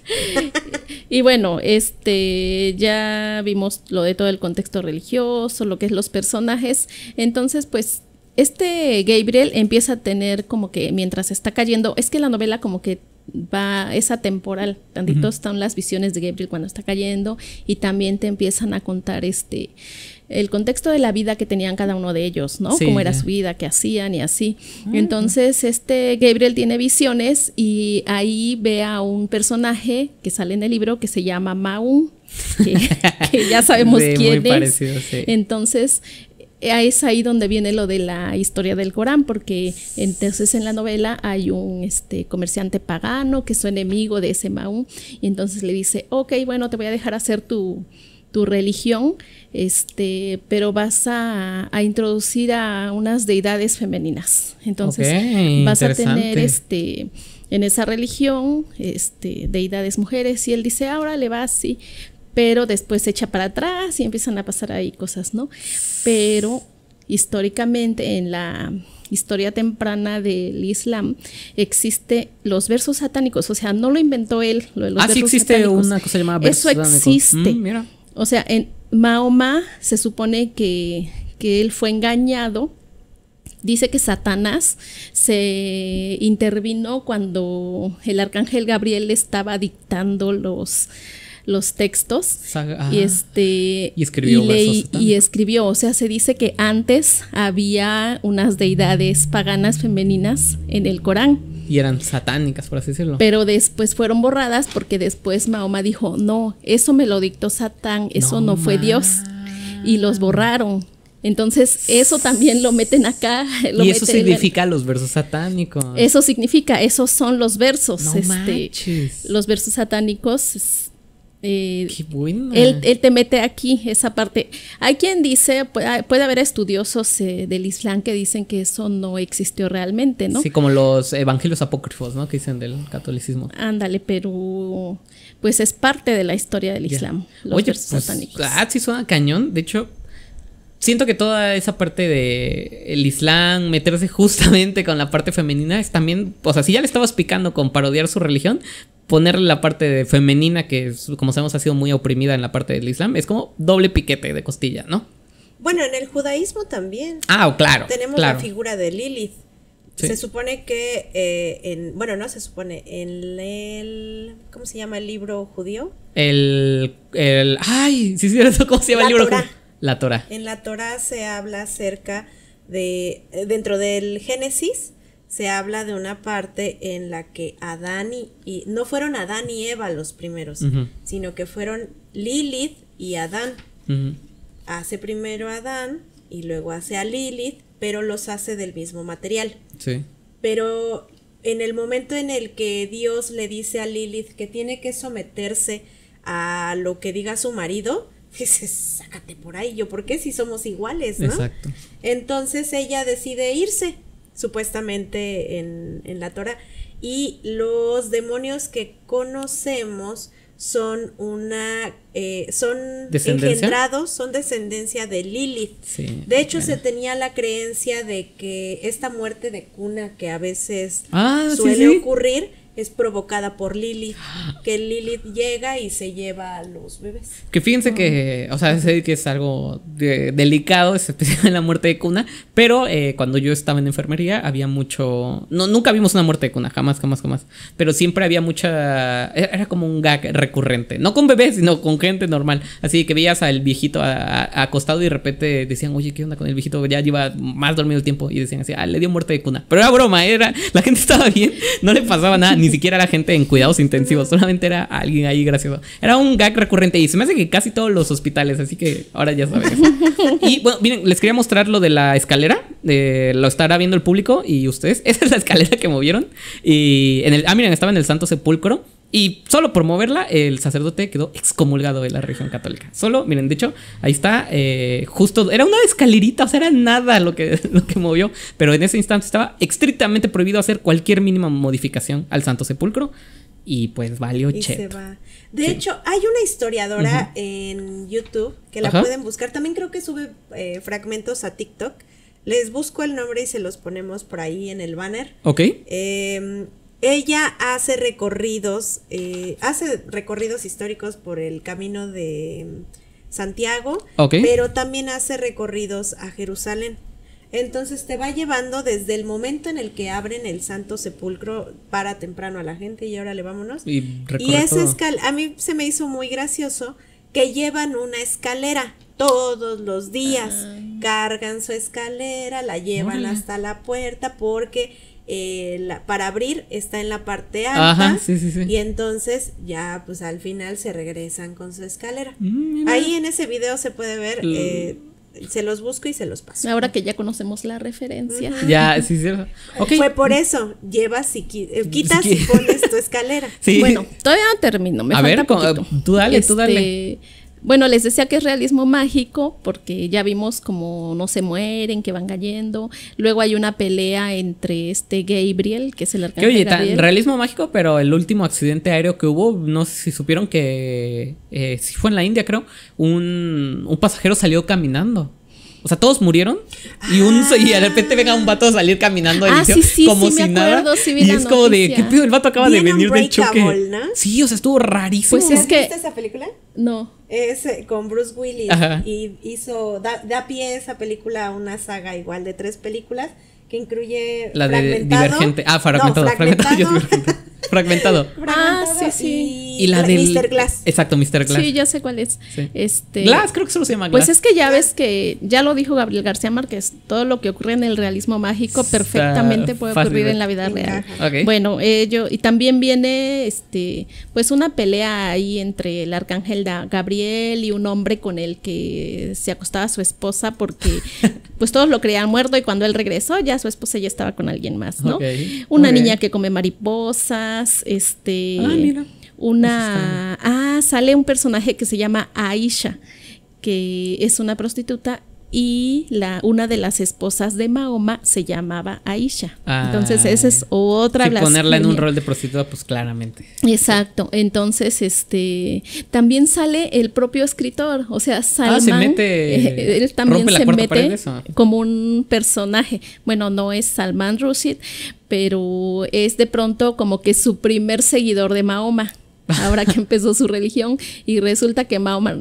Y bueno, ya vimos lo de todo el contexto religioso, lo que es los personajes. Entonces, pues este Gabriel empieza a tener como que mientras está cayendo, es que la novela como que va, es atemporal, tantito están las visiones de Gabriel cuando está cayendo y también te empiezan a contar el contexto de la vida que tenían cada uno de ellos, ¿no? Sí, Cómo era su vida, qué hacían y así. Entonces, Gabriel tiene visiones y ahí ve a un personaje que sale en el libro que se llama Maun, que ya sabemos Sí, quién muy es. parecido, sí. Entonces, es ahí donde viene lo de la historia del Corán, porque entonces en la novela hay un comerciante pagano que es su enemigo de ese Maun, y entonces le dice, ok, bueno, te voy a dejar hacer tu religión, pero vas a introducir a unas deidades femeninas. Entonces vas a tener en esa religión deidades mujeres, y él dice, ahora le va así, pero después se echa para atrás y empiezan a pasar ahí cosas, ¿no? Pero históricamente en la historia temprana del Islam existe los versos satánicos, o sea, no lo inventó él, lo de los versos sí existe satánicos. una cosa llamada versos Eso existe. Mira. O sea, en Mahoma se supone que él fue engañado. Dice que Satanás se intervino cuando el arcángel Gabriel estaba dictando los textos y escribió versos satánicos. y escribió, o sea, se dice que antes había unas deidades paganas femeninas en el Corán. Y eran satánicas, por así decirlo. Pero después fueron borradas porque después Mahoma dijo, no, eso me lo dictó Satán, eso no fue Dios. Y los borraron. Entonces eso también lo meten acá. Y eso significa los versos satánicos. Eso significa, esos son los versos. No manches. Los versos satánicos. Qué bueno. Él te mete aquí esa parte. Hay quien dice, puede haber estudiosos del Islam que dicen que eso no existió realmente, ¿no? Sí, como los evangelios apócrifos, ¿no? Que dicen del catolicismo. Ándale, pero pues es parte de la historia del Islam, los versos satánicos. Sí suena cañón. De hecho, siento que toda esa parte de el Islam, meterse justamente con la parte femenina, es también, o sea, si ya le estabas picando con parodiar su religión, ponerle la parte de femenina, que como sabemos ha sido muy oprimida en la parte del Islam, es como doble piquete de costilla, ¿no? Bueno, en el judaísmo también. Claro. Tenemos la figura de Lilith. Sí. Se supone que, no se supone, en el, ¿cómo se llama el libro judío? Ay, sí, ¿cómo se llama el libro Torá. judío? La Torá. En la Torá se habla acerca de, dentro del Génesis, se habla de una parte en la que Adán y no fueron Adán y Eva los primeros, sino que fueron Lilith y Adán. Hace primero a Adán y luego hace a Lilith, pero los hace del mismo material. Sí. Pero en el momento en el que Dios le dice a Lilith que tiene que someterse a lo que diga su marido, dices, sácate por ahí, yo, ¿por qué si somos iguales, no? Exacto. Entonces ella decide irse, supuestamente en la Torah, y los demonios que conocemos son son engendrados, son descendencia de Lilith. Sí, de hecho, se tenía la creencia de que esta muerte de cuna que a veces suele ocurrir es provocada por Lilith, que Lilith llega y se lleva a los bebés. Que fíjense que, o sea, sé que es algo delicado, es especial la muerte de cuna, pero cuando yo estaba en enfermería había mucho, nunca vimos una muerte de cuna, jamás, pero siempre había era como un gag recurrente, no con bebés, sino con gente normal, así que veías al viejito acostado y de repente decían, oye, ¿qué onda con el viejito? Ya lleva más dormido el tiempo, y decían así, le dio muerte de cuna, pero era broma, la gente estaba bien, no le pasaba nada, ni siquiera era gente en cuidados intensivos, solamente era alguien ahí gracioso. Era un gag recurrente y se me hace que casi todos los hospitales, así que ahora ya saben eso. Y bueno, miren, les quería mostrar lo de la escalera, lo estará viendo el público y ustedes. Esa es la escalera que movieron y miren, estaba en el Santo Sepulcro. Y solo por moverla, el sacerdote quedó excomulgado de la religión católica. Solo, miren, de hecho, ahí está, justo, era una escalerita, o sea, era nada lo que movió. Pero en ese instante estaba estrictamente prohibido hacer cualquier mínima modificación al Santo Sepulcro. Y pues valió y cheto. Se va. De hecho, hay una historiadora en YouTube que la pueden buscar. También creo que sube fragmentos a TikTok. Les busco el nombre y se los ponemos por ahí en el banner. Ok. Ella hace recorridos históricos por el camino de Santiago, pero también hace recorridos a Jerusalén. Entonces te va llevando desde el momento en el que abren el Santo Sepulcro, para temprano a la gente y órale, vámonos. Y esa a mí se me hizo muy gracioso que llevan una escalera todos los días, cargan su escalera, la llevan hasta la puerta porque para abrir está en la parte alta. Ajá, sí. Y entonces ya pues al final se regresan con su escalera. Ahí en ese video se puede ver, se los busco y se los paso. Ahora que ya conocemos la referencia. Ya, sí. Okay. Fue por eso, llevas y quitas y pones tu escalera. Sí. Bueno, todavía no termino, me falta poquito. Tú dale. Bueno, les decía que es realismo mágico porque ya vimos como no se mueren, que van cayendo. Luego hay una pelea entre Gabriel, que es el arcángel. Oye, Gabriel. realismo mágico, pero el último accidente aéreo que hubo, no sé si supieron que sí fue en la India, creo, un pasajero salió caminando. O sea, todos murieron y de repente venga un vato a salir caminando como si nada. Sí, y es como de, ¿qué pedo? El vato acaba de venir del choque, ¿no? Sí, o sea, estuvo rarísimo. Pues es que ¿viste esa película? No. Es con Bruce Willis. Ajá. Y da pie esa película a una saga igual de 3 películas que incluye la de Divergente. Fragmentado. Fragmentado. Sí. Y la de Mr. Glass. Exacto, Mr. Glass. Sí, ya sé cuál es. Sí. Glass, creo que solo se llama Glass. Pues es que ya ves que ya lo dijo Gabriel García Márquez, todo lo que ocurre en el realismo mágico perfectamente puede ocurrir en la vida real. Okay. Bueno, y también viene pues una pelea ahí entre el arcángel Gabriel y un hombre con el que se acostaba su esposa porque pues todos lo creían muerto y cuando él regresó ya su esposa ya estaba con alguien más, ¿no? Okay. Una niña que come mariposas, mira. Sale un personaje que se llama Aisha, que es una prostituta y una de las esposas de Mahoma se llamaba Aisha. Entonces esa es otra blasfemia. Ponerla en un rol de prostituta, pues claramente. Exacto. Entonces, también sale el propio escritor, o sea, Salman. Se mete. Él también se mete como un un personaje. Bueno, no es Salman Rushdie, pero es de pronto como que su primer seguidor de Mahoma. Ahora que empezó su religión y resulta que Mahoma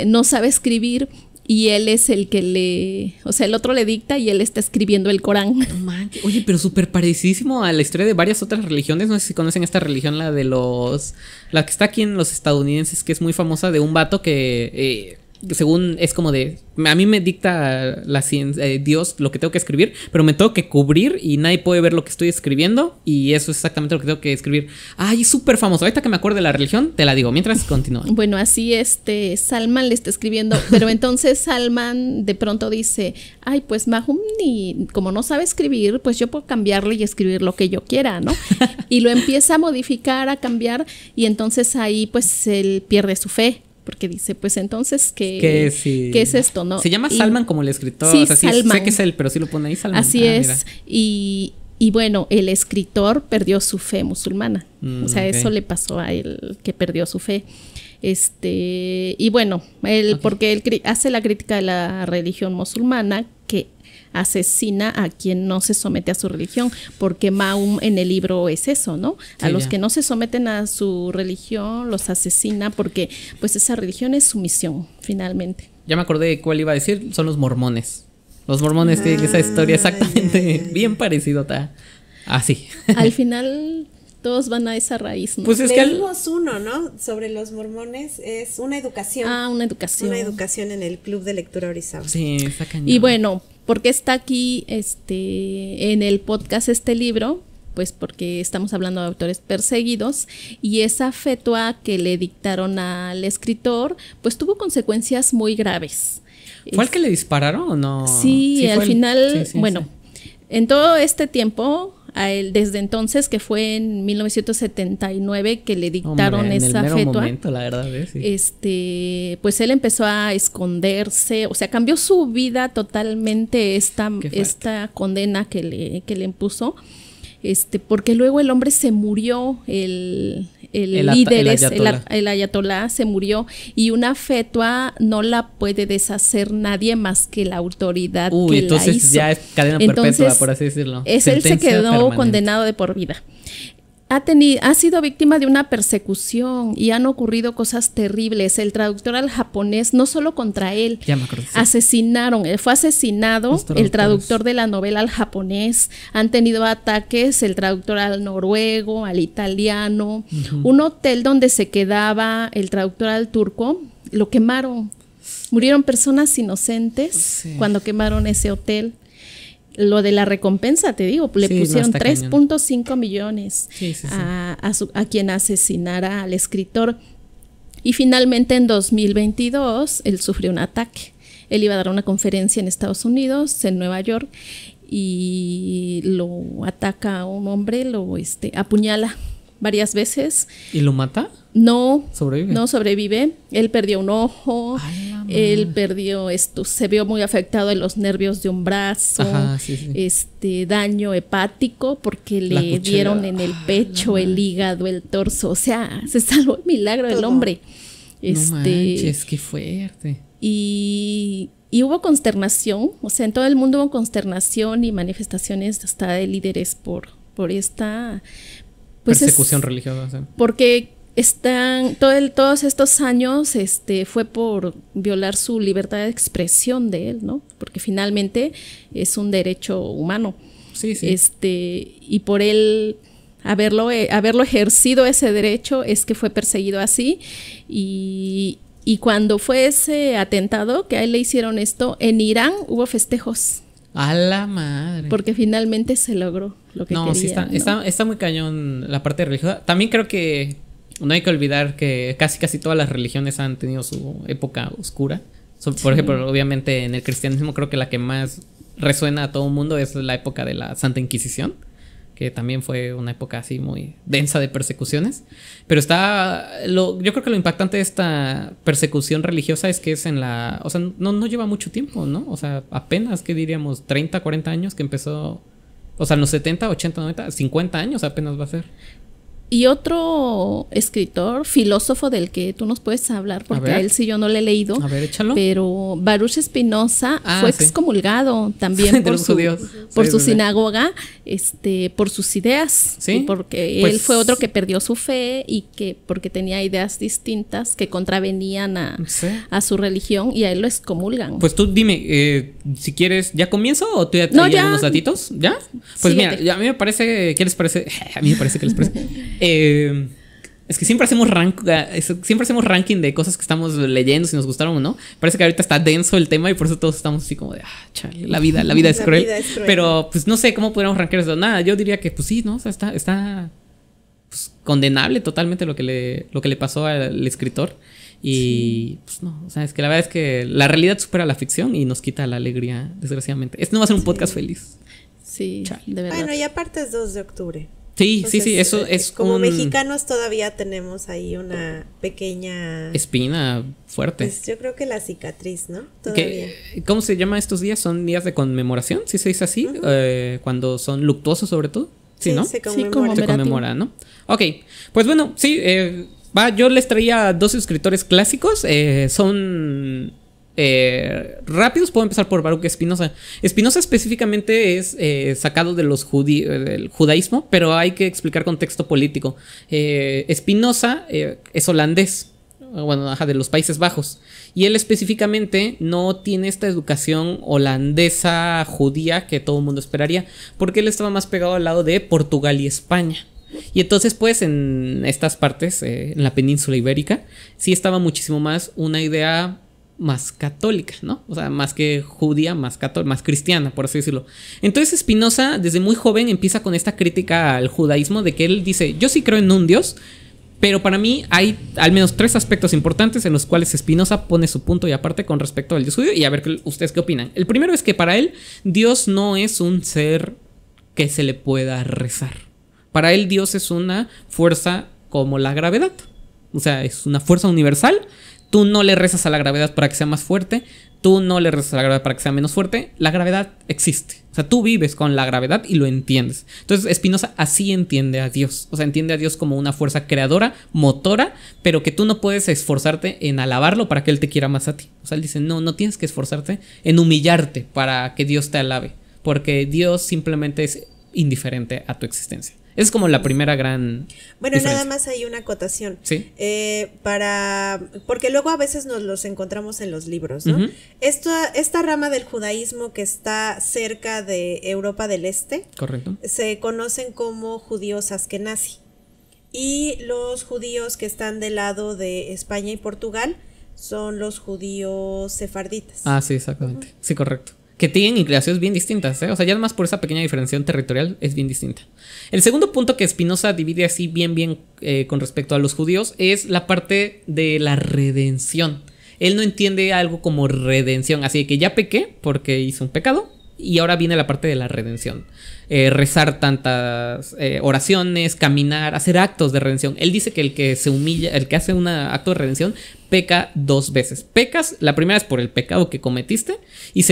no sabe escribir y él es el que el otro le dicta y él está escribiendo el Corán. No manches. Oye, pero súper parecidísimo a la historia de varias otras religiones. No sé si conocen esta religión, la que está aquí en los estadounidenses, que es muy famosa, de un vato que según es como de, a mí me dicta la ciencia, Dios lo que tengo que escribir, pero me tengo que cubrir y nadie puede ver lo que estoy escribiendo y eso es exactamente lo que tengo que escribir. Es súper famoso. Ahorita que me acuerdo de la religión, te la digo, mientras continúa. Bueno, así Salman le está escribiendo, pero entonces Salman de pronto dice, pues Mahoma, como no sabe escribir, pues yo puedo cambiarle y escribir lo que yo quiera, ¿no? Y lo empieza a modificar, a cambiar y entonces ahí pues él pierde su fe. Porque dice, pues entonces, ¿qué es esto? ¿No? Se llama Salman como el escritor. Sí, o sea, Salman. Sé que es él, pero sí lo pone ahí Salman. Así es. Y bueno, el escritor perdió su fe musulmana. O sea, eso le pasó a él, que perdió su fe. Y bueno, porque él hace la crítica de la religión musulmana, que asesina a quien no se somete a su religión, porque Mahoma en el libro es eso, ¿no? A los que no se someten a su religión los asesina porque pues esa religión es sumisión, finalmente. Ya me acordé de cuál iba a decir, son los mormones. Los mormones tienen esa historia exactamente bien parecido. Así. Al final todos van a esa raíz, ¿no? Pues es que leímos uno, ¿no? Sobre los mormones, es una educación. Una educación. Una educación en el Club de Lectura Orizaba. Sí, está cañón. Y bueno, ¿por qué está aquí en el podcast este libro? Pues porque estamos hablando de autores perseguidos y esa fetua que le dictaron al escritor, pues tuvo consecuencias muy graves. ¿Fue el que le dispararon o no? Sí, al final, en todo este tiempo, a él, desde entonces, que fue en 1979 que le dictaron esa fetua, momento, la verdad, pues él empezó a esconderse, o sea, cambió su vida totalmente esta condena que le impuso. Porque luego el hombre se murió, el líder, el ayatolá se murió y una fetua no la puede deshacer nadie más que la autoridad que entonces la hizo. Ya es cadena perpetua, por así decirlo. Él se quedó condenado de por vida. ha sido víctima de una persecución y han ocurrido cosas terribles. El traductor al japonés, no solo contra él, Ya me acuerdo. fue asesinado el traductor de la novela al japonés. Han tenido ataques el traductor al noruego, al italiano. Un hotel donde se quedaba el traductor al turco, lo quemaron. Murieron personas inocentes cuando quemaron ese hotel. Lo de la recompensa, te digo, le pusieron 3.5 millones a quien asesinara al escritor. Y finalmente en 2022 él sufrió un ataque. Él iba a dar una conferencia en Estados Unidos, en Nueva York, y lo ataca a un hombre, lo apuñala varias veces. ¿Y lo mata? No, ¿Sobrevive? No sobrevive. Él perdió un ojo, él perdió se vio muy afectado en los nervios de un brazo. Ajá, daño hepático porque le dieron en el pecho, el hígado, el torso. O sea, se salvó el milagro del hombre. No manches, qué fuerte. Y hubo consternación, o sea, en todo el mundo hubo consternación y manifestaciones hasta de líderes por esta persecución religiosa. O sea. Porque todos estos años fue por violar su libertad de expresión de él, ¿no? Porque finalmente es un derecho humano. Sí. Y por él haberlo ejercido ese derecho es que fue perseguido así. Y cuando fue ese atentado que a él le hicieron esto, en Irán hubo festejos. A la madre. Porque finalmente se logró lo que quería. Sí, está muy cañón la parte religiosa. También creo que no hay que olvidar que casi todas las religiones han tenido su época oscura. Por ejemplo, obviamente en el cristianismo creo que la que más resuena a todo el mundo es la época de la Santa Inquisición, que también fue una época así muy densa de persecuciones. Pero yo creo que lo impactante de esta persecución religiosa es que es o sea, no lleva mucho tiempo, ¿no? O sea, apenas, ¿qué diríamos? 30, 40 años que empezó. O sea, en los 70, 80, 90, 50 años apenas va a ser. Y otro escritor, filósofo del que tú nos puedes hablar, porque a él sí yo no le he leído. A ver, échalo. Pero Baruch Spinoza fue excomulgado también por su sinagoga, por sus ideas. Sí. Y porque él fue otro que perdió su fe y porque tenía ideas distintas que contravenían a su religión, y a él lo excomulgan. Pues tú dime, si quieres, ¿ya comienzo o tú ya traías unos datitos? ¿Ya? Pues síguete. Mira, a mí me parece, ¿qué les parece? A mí me parece que les parece. Es que siempre hacemos ranking de cosas que estamos leyendo, si nos gustaron o no. Parece que ahorita está denso el tema y por eso todos estamos así como de chale, la vida es cruel. Pero pues no sé cómo podríamos rankear eso. Nada, yo diría que pues sí, ¿no? O sea, está pues, condenable totalmente lo que le pasó al escritor. Y pues no, o sea, es que la verdad es que la realidad supera la ficción y nos quita la alegría, desgraciadamente. Este no va a ser un podcast feliz. Sí, de verdad. Bueno, y aparte es 2 de octubre. Sí, eso es como mexicanos todavía tenemos ahí una pequeña espina fuerte. Pues yo creo que la cicatriz, ¿no? Todavía. ¿Cómo se llama estos días? ¿Son días de conmemoración? ¿Sí se dice así? Cuando son luctuosos sobre todo. Sí, ¿no? Se conmemora, ¿no? Ok, pues bueno, sí, yo les traía 2 escritores clásicos. Son rápidos. Puedo empezar por Baruch Spinoza. Spinoza específicamente es sacado de del judaísmo, pero hay que explicar contexto político. Spinoza es holandés, bueno, de los Países Bajos, y él específicamente no tiene esta educación holandesa judía que todo el mundo esperaría, porque él estaba más pegado al lado de Portugal y España. Y entonces pues en estas partes, en la península ibérica, sí estaba muchísimo más una idea más católica, ¿no? O sea, más que judía, más cristiana, por así decirlo. Entonces Spinoza desde muy joven empieza con esta crítica al judaísmo, de que él dice, yo sí creo en un Dios, pero para mí hay al menos 3 aspectos importantes en los cuales Spinoza pone su punto y aparte con respecto al Dios judío, y a ver ustedes qué opinan. El primero es que para él Dios no es un ser que se le pueda rezar. Para él Dios es una fuerza como la gravedad, o sea, es una fuerza universal. Tú no le rezas a la gravedad para que sea más fuerte, tú no le rezas a la gravedad para que sea menos fuerte. La gravedad existe, o sea, tú vives con la gravedad y lo entiendes. Entonces Spinoza así entiende a Dios, o sea, entiende a Dios como una fuerza creadora, motora, pero que tú no puedes esforzarte en alabarlo para que él te quiera más a ti. O sea, él dice, no tienes que esforzarte en humillarte para que Dios te alabe, porque Dios simplemente es indiferente a tu existencia. Es como la primera gran Bueno, diferencia. nada más hay una acotación. Sí. Porque luego a veces nos los encontramos en los libros, ¿no? Ujú. Esta rama del judaísmo que está cerca de Europa del Este Correcto. se conocen como judíos askenazi. Y los judíos que están del lado de España y Portugal son los judíos sefarditas. Ah, sí, exactamente. Sí, correcto. Que tienen inclinaciones bien distintas, ¿eh? O sea, ya además por esa pequeña diferenciación territorial es bien distinta. El segundo punto que Spinoza divide así bien con respecto a los judíos es la parte de la redención. Él no entiende algo como redención, así que ya pequé porque hice un pecado y ahora viene la parte de la redención. Rezar tantas oraciones, caminar, hacer actos de redención. Él dice que el que se humilla, el que hace un acto de redención, peca 2 veces. Pecas, la primera es por el pecado que cometiste y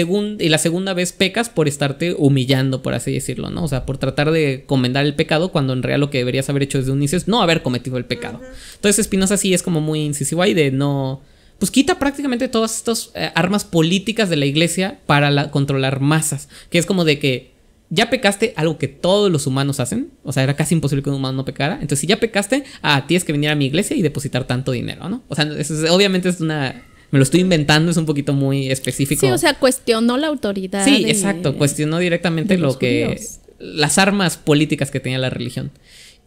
la segunda vez pecas por estarte humillando, por así decirlo, ¿no? O sea, por tratar de comendar el pecado cuando en realidad lo que deberías haber hecho desde un inicio es no haber cometido el pecado. Entonces Spinoza sí es como muy incisivo ahí de no... Pues quita prácticamente todas estas armas políticas de la iglesia para controlar masas. Que es como de que ya pecaste, algo que todos los humanos hacen. O sea, era casi imposible que un humano no pecara. Entonces, si ya pecaste, tienes que venir a mi iglesia y depositar tanto dinero, ¿no? O sea, obviamente es una... Me lo estoy inventando, es un poquito muy específico. Sí, o sea, cuestionó la autoridad. Sí, exacto. Cuestionó directamente de los judíos. las armas políticas que tenía la religión.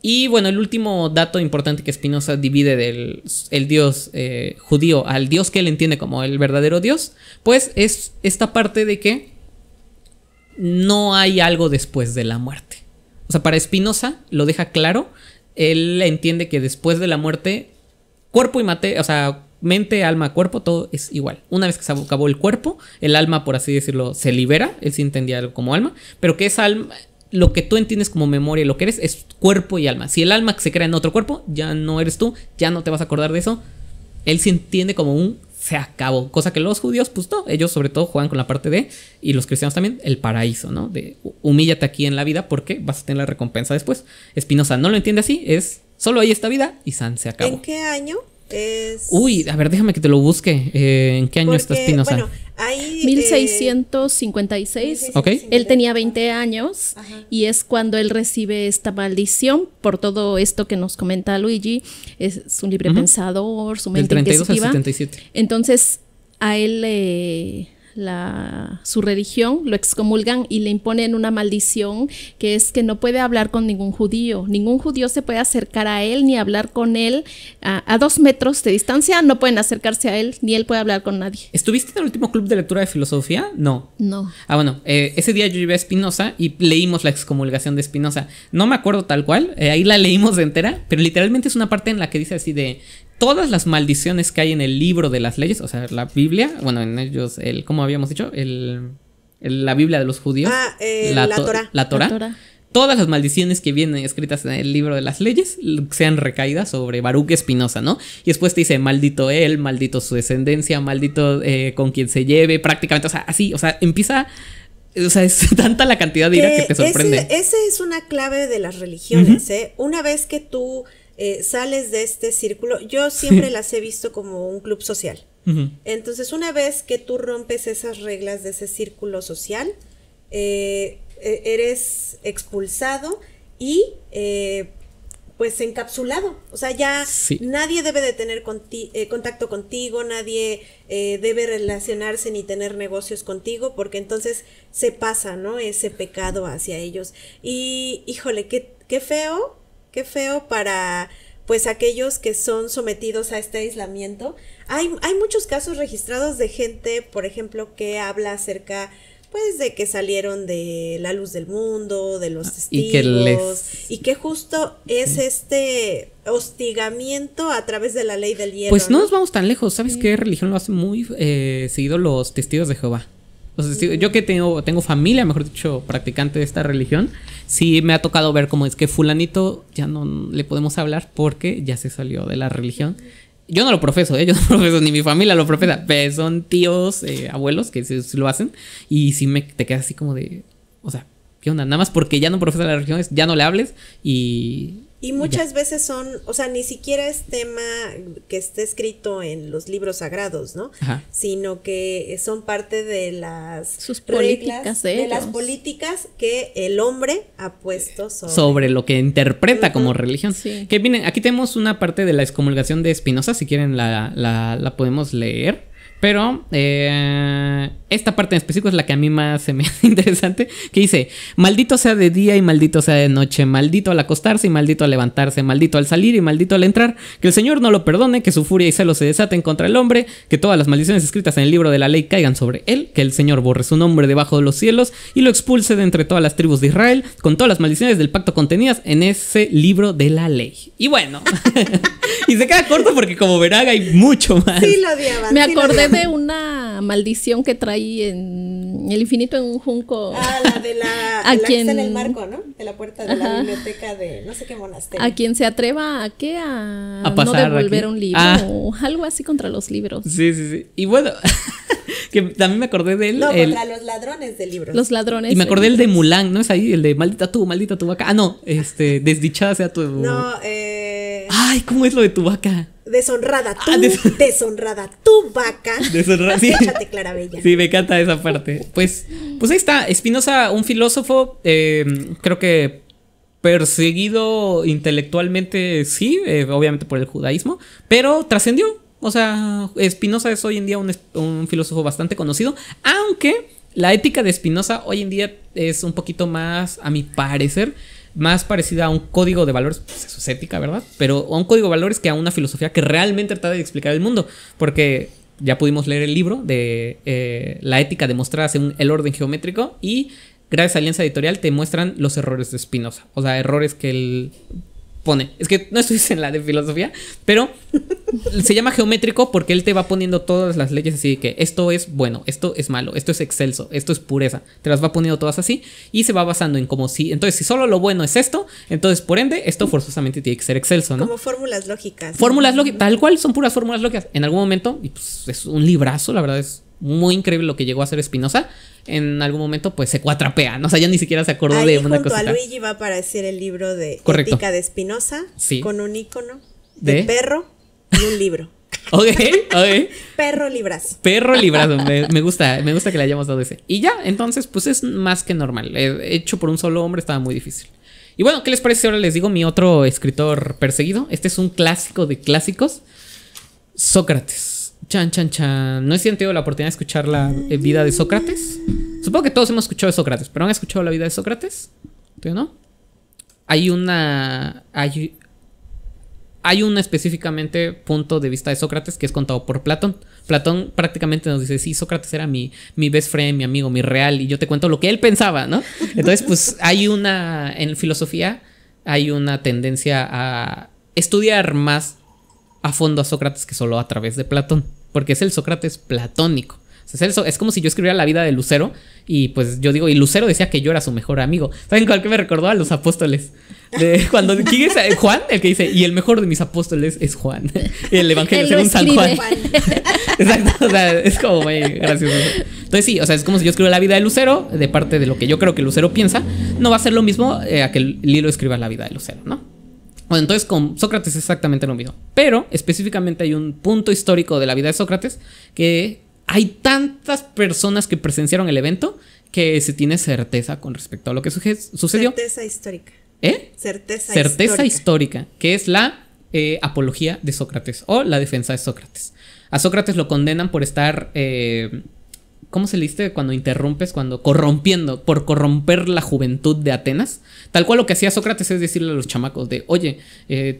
Y bueno, el último dato importante que Spinoza divide del el dios judío al dios que él entiende como el verdadero dios, pues es esta parte de que no hay algo después de la muerte. O sea, para Spinoza lo deja claro, él entiende que después de la muerte, cuerpo y materia, o sea, mente, alma, cuerpo, todo es igual. Una vez que se acabó el cuerpo, el alma, por así decirlo, se libera, él sí entendía algo como alma, pero que esa alma... Lo que tú entiendes como memoria, lo que eres, es cuerpo y alma. Si el alma se crea en otro cuerpo, ya no eres tú, ya no te vas a acordar de eso. Él se entiende como un se acabó. Cosa que los judíos, pues no, ellos sobre todo juegan con la parte de, y los cristianos también, el paraíso, ¿no? De humíllate aquí en la vida porque vas a tener la recompensa después. Spinoza no lo entiende así, es solo hay esta vida y san se acabó. ¿En qué año es? Uy, a ver, déjame que te lo busque. ¿En qué año está Spinoza? Bueno, ahí 1656. Ok. Él tenía 20 años. Ajá. Y es cuando él recibe esta maldición por todo esto que nos comenta Luigi. Es un libre pensador, su Del mente 32 al inquisitiva. 77. Entonces a él su religión lo excomulgan y le imponen una maldición que es que no puede hablar con ningún judío. Ningún judío se puede acercar a él ni hablar con él. A 2 metros de distancia no pueden acercarse a él ni él puede hablar con nadie. ¿Estuviste en el último club de lectura de filosofía? No. No. Bueno, ese día yo llevé a Spinoza y leímos la excomulgación de Spinoza. No me acuerdo tal cual, ahí la leímos de entera, pero literalmente es una parte en la que dice así de todas las maldiciones que hay en el libro de las leyes, o sea, la Biblia, bueno, en ellos, ¿cómo habíamos dicho? La Biblia de los judíos. La Torá. La Torá. La Torá. Todas las maldiciones que vienen escritas en el libro de las leyes sean recaídas sobre Baruch Spinoza, ¿no? Y después te dice, maldito él, maldito su descendencia, maldito con quien se lleve, prácticamente, o sea, así, o sea, empieza... O sea, es tanta la cantidad de ira que te sorprende. Ese es una clave de las religiones, ¿eh? Una vez que tú sales de este círculo, yo siempre las he visto como un club social. Entonces, una vez que tú rompes esas reglas de ese círculo social, eres expulsado y pues encapsulado. O sea, ya nadie debe de tener contacto contigo, nadie debe relacionarse ni tener negocios contigo, porque entonces se pasa, ¿no? Ese pecado hacia ellos. Y, híjole, qué feo para pues aquellos que son sometidos a este aislamiento. Hay muchos casos registrados de gente, por ejemplo, que habla acerca pues de que salieron de la luz del mundo, de los testigos, y que justo es este hostigamiento a través de la ley del hielo. Pues no nos vamos tan lejos, ¿sabes qué religión lo hace muy seguido? Los testigos de Jehová. Yo que tengo familia, mejor dicho, practicante de esta religión, sí me ha tocado ver cómo es que fulanito ya no le podemos hablar porque ya se salió de la religión. Yo no lo profeso, yo no lo profeso, ni mi familia lo profesa, pero son tíos, abuelos que sí lo hacen y sí te quedas así como de, o sea, ¿qué onda? Nada más porque ya no profesa la religión, ya no le hables y Y muchas veces son, o sea, ni siquiera es tema que esté escrito en los libros sagrados, ¿no? Ajá. Sino que son parte de las Sus reglas, políticas de de las ellos. políticas que el hombre ha puesto Sobre lo que interpreta como religión. Sí. Que miren, aquí tenemos una parte de la excomulgación de Spinoza, si quieren la podemos leer. Pero esta parte en específico es la que a mí más se me hace interesante, que dice: maldito sea de día y maldito sea de noche, maldito al acostarse y maldito al levantarse, maldito al salir y maldito al entrar, que el Señor no lo perdone, que su furia y celo se desaten contra el hombre, que todas las maldiciones escritas en el libro de la ley caigan sobre él, que el Señor borre su nombre debajo de los cielos y lo expulse de entre todas las tribus de Israel, con todas las maldiciones del pacto contenidas en ese libro de la ley. Y bueno, y se queda corto porque como verán hay mucho más. Sí lo odiaban. Me sí lo acordé odiaban. de una maldición que trae en el infinito en un junco. Ah, la de la, A la que quien- está en el marco, ¿no? De la puerta de la Ajá. biblioteca de no sé qué monasterio. A quien se atreva a qué, a no pasar devolver aquí. un libro Ah. o algo así contra los libros. Sí, sí, sí. Y bueno, que también me acordé de él. No, contra los ladrones de libros. Los ladrones. Y me acordé el de libros. Mulan, ¿no? Es ahí, el de maldita tu vaca. Ah, no, desdichada sea tu. No, Ay, ¿cómo es lo de tu vaca? deshonrada tú, Ah, deshonrada tu vaca. Deshonrada, sí. Échate, Clarabella. Sí, me encanta esa parte. Pues ahí está. Spinoza, un filósofo, creo que perseguido intelectualmente, sí, obviamente por el judaísmo, pero trascendió. O sea, Spinoza es hoy en día un filósofo bastante conocido, aunque la ética de Spinoza hoy en día es un poquito más, a mi parecer, más parecida a un código de valores, pues eso es ética, ¿verdad? Pero a un código de valores que a una filosofía que realmente trata de explicar el mundo, porque ya pudimos leer el libro de la ética demostrada según el orden geométrico y gracias a Alianza Editorial te muestran los errores de Spinoza, o sea, errores que él pone. Es que no estoy en la de filosofía, pero se llama geométrico porque él te va poniendo todas las leyes así de que esto es bueno, esto es malo, esto es excelso, esto es pureza. Te las va poniendo todas así y se va basando en como si, entonces si solo lo bueno es esto, entonces por ende esto forzosamente tiene que ser excelso, ¿no? Como fórmulas lógicas. Fórmulas lógicas, tal cual son puras fórmulas lógicas. En algún momento, y pues es un librazo, la verdad es muy increíble lo que llegó a hacer Spinoza. En algún momento, pues se cuatrapea, ¿no? O sea, ya ni siquiera se acordó Ahí de una junto cosita. a Luigi va a aparecer el libro de Correcto. Ética de Spinoza, Sí. con un icono de ¿De? perro y un libro. Ok. Perro librazo. Perro librado, me gusta que le hayamos dado ese. Y ya, entonces, pues es más que normal. Hecho por un solo hombre estaba muy difícil. Y bueno, ¿qué les parece si ahora les digo mi otro escritor perseguido? Este es un clásico de clásicos. Sócrates. Chan, chan, chan. ¿No he tenido la oportunidad de escuchar la vida de Sócrates? Supongo que todos hemos escuchado de Sócrates, pero ¿han escuchado la vida de Sócrates? ¿Tú no? Hay un específicamente punto de vista de Sócrates que es contado por Platón. Platón prácticamente nos dice, sí, Sócrates era mi best friend, mi amigo, mi real, y yo te cuento lo que él pensaba, ¿no? Entonces, pues en filosofía hay una tendencia a estudiar más a fondo a Sócrates que solo a través de Platón, porque es el Sócrates platónico. O sea, es como si yo escribiera la vida de Lucero y pues yo digo, y Lucero decía que yo era su mejor amigo. ¿Saben cuál que me recordó? A los apóstoles. ¿Quién es? Juan, el que dice, y el mejor de mis apóstoles es Juan. El evangelio Él según lo San Juan. escribe. Exacto, o sea, es como muy gracioso. Entonces sí, o sea, es como si yo escribo la vida de Lucero, de parte de lo que yo creo que Lucero piensa. No va a ser lo mismo a que Lilo escriba la vida de Lucero, ¿no? Bueno, entonces con Sócrates es exactamente lo mismo. Pero específicamente hay un punto histórico de la vida de Sócrates que hay tantas personas que presenciaron el evento que se tiene certeza con respecto a lo que sucedió. Certeza histórica. ¿Eh? Certeza histórica, que es la apología de Sócrates o la defensa de Sócrates. A Sócrates lo condenan por estar, ¿cómo se le dice cuando interrumpes? Cuando por corromper la juventud de Atenas. Tal cual lo que hacía Sócrates es decirle a los chamacos de, oye,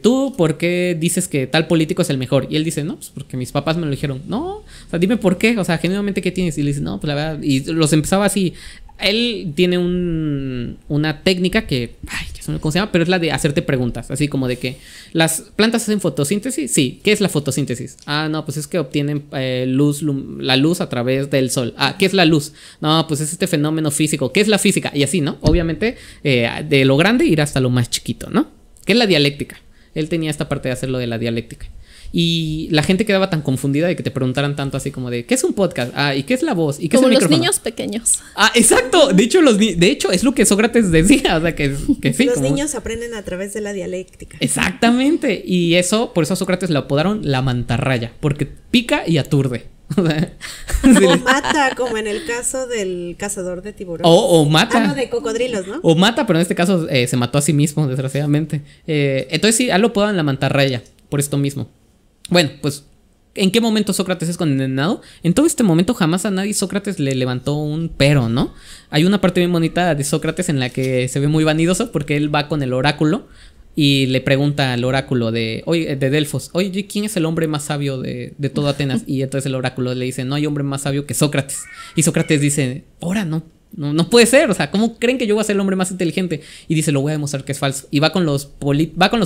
¿tú por qué dices que tal político es el mejor? Y él dice, no, pues porque mis papás me lo dijeron. No, o sea, dime por qué, o sea, genuinamente ¿qué tienes? Y le dice, no, pues la verdad, y los empezaba así. Él tiene una técnica que, ay, que no sé cómo se llama, pero es la de hacerte preguntas, así como de que las plantas hacen fotosíntesis. Sí, ¿qué es la fotosíntesis? Ah, no, pues es que obtienen la luz a través del sol. Ah, ¿qué es la luz? No, pues es este fenómeno físico. ¿Qué es la física? Y así, ¿no? Obviamente, de lo grande ir hasta lo más chiquito, ¿no? ¿Qué es la dialéctica? Él tenía esta parte de hacerlo de la dialéctica. Y la gente quedaba tan confundida de que te preguntaran tanto así como de ¿qué es un podcast? Ah, ¿y qué es la voz? ¿Y qué Como es el los micrófono? niños pequeños. Ah, exacto. De hecho, es lo que Sócrates decía. O sea, que sí. Los como... niños aprenden a través de la dialéctica. Exactamente. Y por eso a Sócrates le apodaron la mantarraya, porque pica y aturde. O sea, O mata, como en el caso del cazador de tiburones. o mata. Ah, no, de cocodrilos, ¿no? O mata, pero en este caso se mató a sí mismo, desgraciadamente. Entonces sí, a lo apodan la mantarraya, por esto mismo. Bueno, pues, ¿en qué momento Sócrates es condenado? En todo este momento jamás a nadie Sócrates le levantó un pero, ¿no? Hay una parte bien bonita de Sócrates en la que se ve muy vanidoso porque él va con el oráculo y le pregunta al oráculo de Delfos, oye, ¿quién es el hombre más sabio de todo Atenas? Y entonces el oráculo le dice, no hay hombre más sabio que Sócrates. Y Sócrates dice, ahora no puede ser, o sea, ¿cómo creen que yo voy a ser el hombre más inteligente? Y dice, lo voy a demostrar que es falso. Y va con los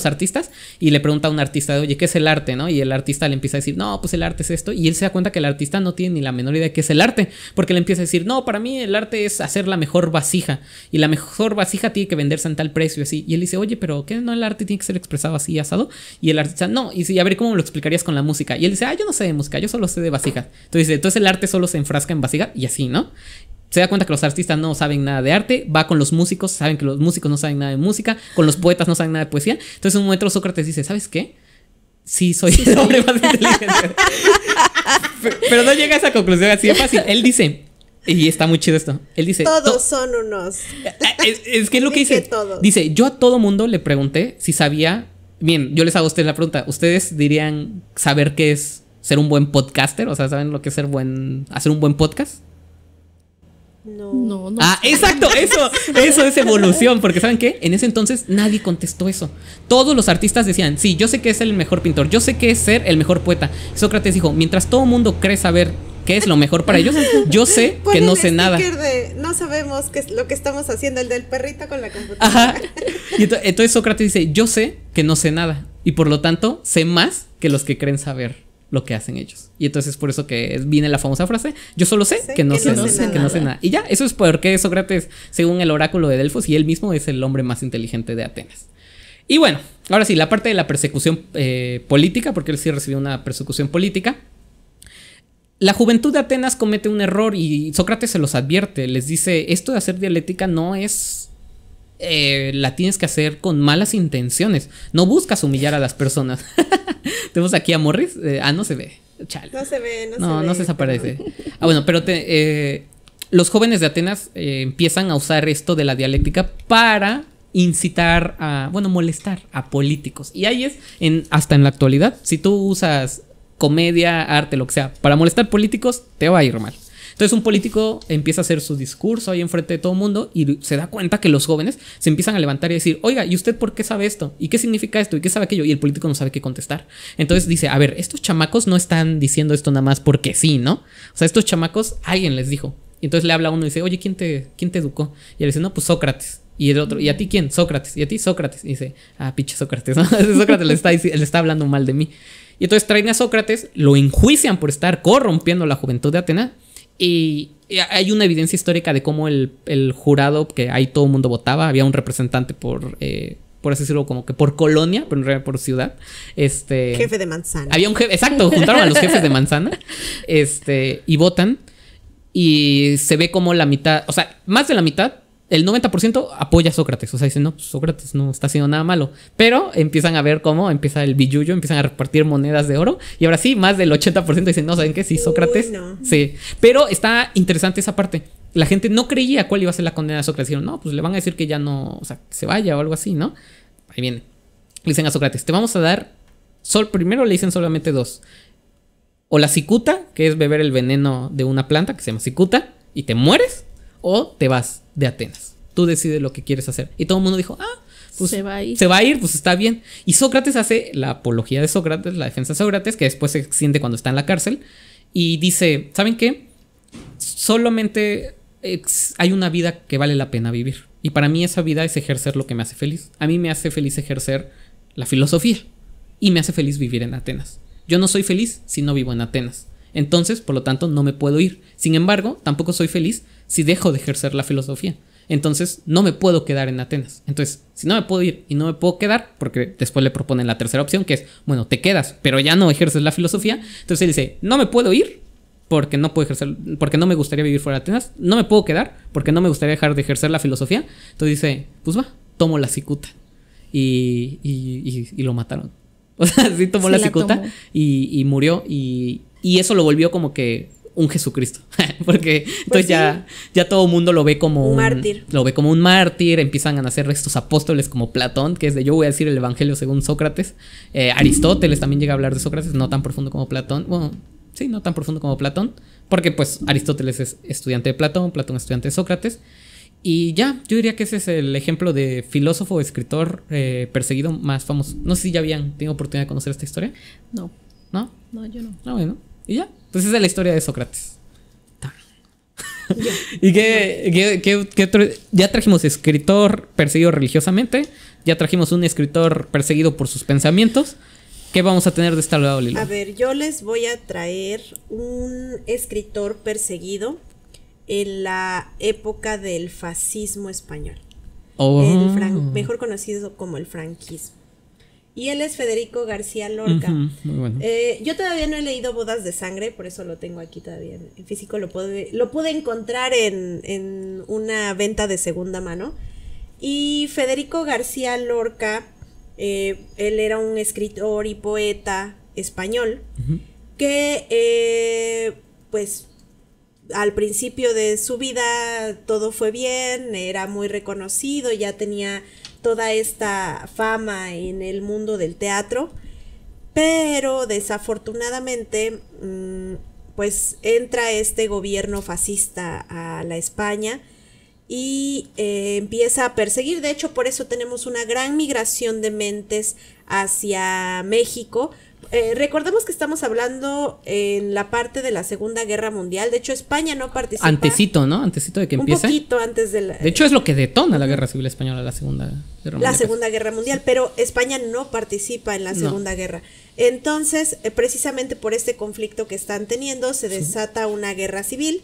artistas y le pregunta a un artista, oye, ¿qué es el arte? ¿No? Y el artista le empieza a decir, no, pues el arte es esto. Y él se da cuenta que el artista no tiene ni la menor idea de qué es el arte, porque le empieza a decir, no, para mí el arte es hacer la mejor vasija, y la mejor vasija tiene que venderse en tal precio, así. Y él dice, oye, pero ¿qué no el arte tiene que ser expresado así, asado? Y el artista, no, y dice, a ver, ¿cómo lo explicarías con la música? Y él dice, yo no sé de música, yo solo sé de vasijas. Entonces el arte solo se enfrasca en vasija y así, ¿no? Se da cuenta que los artistas no saben nada de arte, va con los músicos, saben que los músicos no saben nada de música, con los poetas no saben nada de poesía. Entonces en un momento Sócrates dice, ¿sabes qué? Sí, soy el hombre más inteligente. Pero no llega a esa conclusión así de fácil. Él dice, y está muy chido esto, él dice, todos son unos. es que es lo que dice. Dice, yo a todo mundo le pregunté si sabía. Bien, yo les hago a ustedes la pregunta. ¿Ustedes dirían saber qué es ser un buen podcaster? O sea, ¿saben lo que es hacer un buen podcast? No. Exacto, eso es evolución, porque ¿saben qué? En ese entonces nadie contestó eso. Todos los artistas decían, sí, yo sé que es el mejor pintor, yo sé que es ser el mejor poeta. Sócrates dijo, mientras todo el mundo cree saber qué es lo mejor para ellos, yo sé que no sé nada. No sabemos qué es lo que estamos haciendo, el del perrito con la computadora. Ajá. Y entonces Sócrates dice, yo sé que no sé nada, y por lo tanto sé más que los que creen saber lo que hacen ellos. Y entonces por eso que viene la famosa frase, yo solo sé que no sé nada. Y ya, eso es porque Sócrates, según el oráculo de Delfos, y él mismo es el hombre más inteligente de Atenas. Y bueno, ahora sí, la parte de la persecución política, porque él sí recibió una persecución política. La juventud de Atenas comete un error y Sócrates se los advierte, les dice, esto de hacer dialéctica no es... la tienes que hacer con malas intenciones. No buscas humillar a las personas. Tenemos aquí a Morris. No se ve. Chale. No se ve. No se desaparece. Bueno, pero los jóvenes de Atenas empiezan a usar esto de la dialéctica para incitar molestar a políticos. Y ahí es hasta en la actualidad. Si tú usas comedia, arte, lo que sea, para molestar políticos, te va a ir mal. Entonces un político empieza a hacer su discurso ahí enfrente de todo el mundo y se da cuenta que los jóvenes se empiezan a levantar y decir, oiga, ¿y usted por qué sabe esto? ¿Y qué significa esto? ¿Y qué sabe aquello? Y el político no sabe qué contestar. Entonces dice, a ver, estos chamacos no están diciendo esto nada más porque sí, ¿no? O sea, estos chamacos, alguien les dijo. Y entonces le habla a uno y dice, oye, ¿quién te educó? Y él dice, no, pues Sócrates. Y el otro, ¿y a ti quién? Sócrates. ¿Y a ti? Sócrates. Y dice, pinche Sócrates, ¿no? Sócrates le está hablando mal de mí. Y entonces traen a Sócrates, lo enjuician por estar corrompiendo la juventud de Atenas. Y hay una evidencia histórica de cómo el jurado, que ahí todo el mundo votaba, había un representante por así decirlo, como que por colonia, pero en realidad por ciudad. Jefe de manzana. Había un jefe, exacto, juntaron a los jefes de manzana, y votan, y se ve como la mitad, o sea, más de la mitad, el 90% apoya a Sócrates. O sea, dicen, no, pues Sócrates no está haciendo nada malo. Pero empiezan a ver cómo empieza el billullo, empiezan a repartir monedas de oro. Y ahora sí, más del 80% dicen, no, ¿saben qué? Sí, Sócrates. No. Sí. Pero está interesante esa parte. La gente no creía cuál iba a ser la condena de Sócrates. Dijeron, no, pues le van a decir que ya no, o sea, que se vaya o algo así, ¿no? Ahí viene. Le dicen a Sócrates, te vamos a dar, primero le dicen solamente dos. O la cicuta, que es beber el veneno de una planta que se llama cicuta, y te mueres. O te vas de Atenas. Tú decides lo que quieres hacer. Y todo el mundo dijo, pues se va a ir, pues está bien. Y Sócrates hace la apología de Sócrates, la defensa de Sócrates, que después se extiende cuando está en la cárcel. Y dice, ¿saben qué? Solamente hay una vida que vale la pena vivir. Y para mí esa vida es ejercer lo que me hace feliz. A mí me hace feliz ejercer la filosofía. Y me hace feliz vivir en Atenas. Yo no soy feliz si no vivo en Atenas. Entonces, por lo tanto, no me puedo ir. Sin embargo, tampoco soy feliz si dejo de ejercer la filosofía. Entonces no me puedo quedar en Atenas. Entonces, si no me puedo ir y no me puedo quedar, porque después le proponen la tercera opción, que es, bueno, te quedas, pero ya no ejerces la filosofía. Entonces él dice, no me puedo ir porque no puedo ejercer, porque no me gustaría vivir fuera de Atenas. No me puedo quedar porque no me gustaría dejar de ejercer la filosofía. Entonces dice, pues va, tomo la cicuta. Y lo mataron. O sea, sí tomó la cicuta y murió. Y eso lo volvió como que un Jesucristo. Porque Pues entonces ya todo el mundo lo ve como Un mártir. Lo ve como un mártir. Empiezan a nacer estos apóstoles como Platón, que es de yo voy a decir el evangelio según Sócrates. Aristóteles también llega a hablar de Sócrates, no tan profundo como Platón. Bueno, sí, no tan profundo como Platón. Porque pues Aristóteles es estudiante de Platón, Platón es estudiante de Sócrates. Y ya, yo diría que ese es el ejemplo de filósofo o escritor perseguido más famoso. No sé si ya habían tenido oportunidad de conocer esta historia. No, ¿No? no, yo no. Ah, bueno. Y ya. Pues esa es la historia de Sócrates. ¿Y qué otro? Ya trajimos escritor perseguido religiosamente. Ya trajimos un escritor perseguido por sus pensamientos. ¿Qué vamos a tener de este lado, Lilo? A ver, yo les voy a traer un escritor perseguido en la época del fascismo español, mejor conocido como el franquismo. Y él es Federico García Lorca. Muy bueno. Yo todavía no he leído Bodas de Sangre, por eso lo tengo aquí todavía en físico. Lo pude encontrar en una venta de segunda mano. Y Federico García Lorca, él era un escritor y poeta español que, pues, al principio de su vida todo fue bien, era muy reconocido, ya tenía toda esta fama en el mundo del teatro, pero desafortunadamente pues entra este gobierno fascista a la España y empieza a perseguir. De hecho, por eso tenemos una gran migración de mentes hacia México. Recordemos que estamos hablando en la parte de la Segunda Guerra Mundial. De hecho, España no participa. Antecito, ¿no? Antecito de que empiece. Un poquito antes de la... De hecho, es lo que detona la Guerra Civil Española, la Segunda Guerra Mundial. La Segunda Guerra Mundial, pero España no participa en la Segunda Guerra. Entonces, precisamente por este conflicto que están teniendo, se desata una guerra civil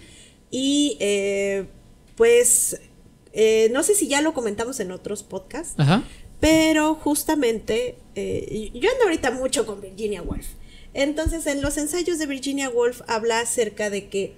y pues no sé si ya lo comentamos en otros podcasts. Ajá. Pero justamente, yo ando ahorita mucho con Virginia Woolf. Entonces, en los ensayos de Virginia Woolf habla acerca de que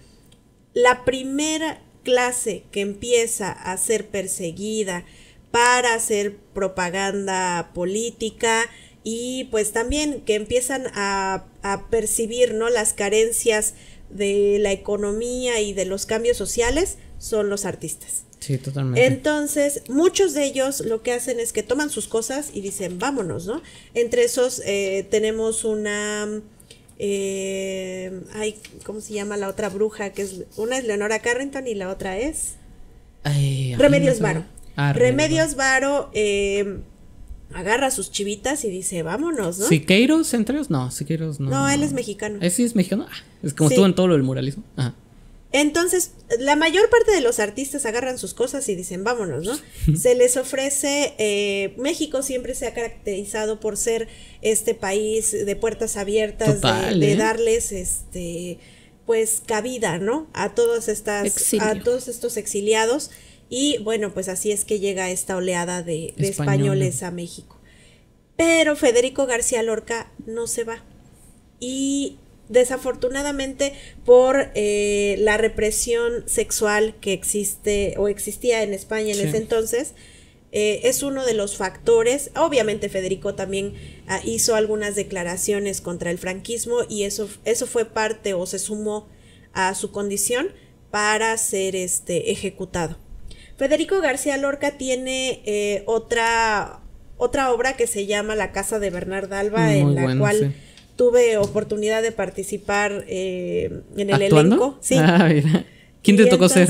la primera clase que empieza a ser perseguida para hacer propaganda política y pues también que empiezan a percibir, ¿no?, las carencias de la economía y de los cambios sociales son los artistas. Sí, totalmente. Entonces, muchos de ellos lo que hacen es que toman sus cosas y dicen, vámonos, ¿no? Entre esos tenemos una... ¿cómo se llama la otra bruja? Que es, una es Leonora Carrington y la otra es... Remedios Varo. Remedios Varo agarra sus chivitas y dice, vámonos, ¿no? ¿Siqueiros entre ellos? No, Siqueiros no. No, él es mexicano. ¿Sí es mexicano? Es como Sí. estuvo en todo lo del muralismo. Ajá. Entonces, la mayor parte de los artistas agarran sus cosas y dicen, vámonos, ¿no? Se les ofrece, México siempre se ha caracterizado por ser este país de puertas abiertas, Total, de darles, pues, cabida, ¿no? A todos estos exiliados. Y bueno, pues así es que llega esta oleada de españoles a México. Pero Federico García Lorca no se va. Y desafortunadamente por la represión sexual que existe o existía en España en ese entonces, es uno de los factores. Obviamente Federico también hizo algunas declaraciones contra el franquismo y eso fue parte o se sumó a su condición para ser ejecutado. Federico García Lorca tiene otra obra que se llama La Casa de Bernarda Alba, en la cual tuve oportunidad de participar en el elenco. Sí. Mira. ¿Quién te tocó ser?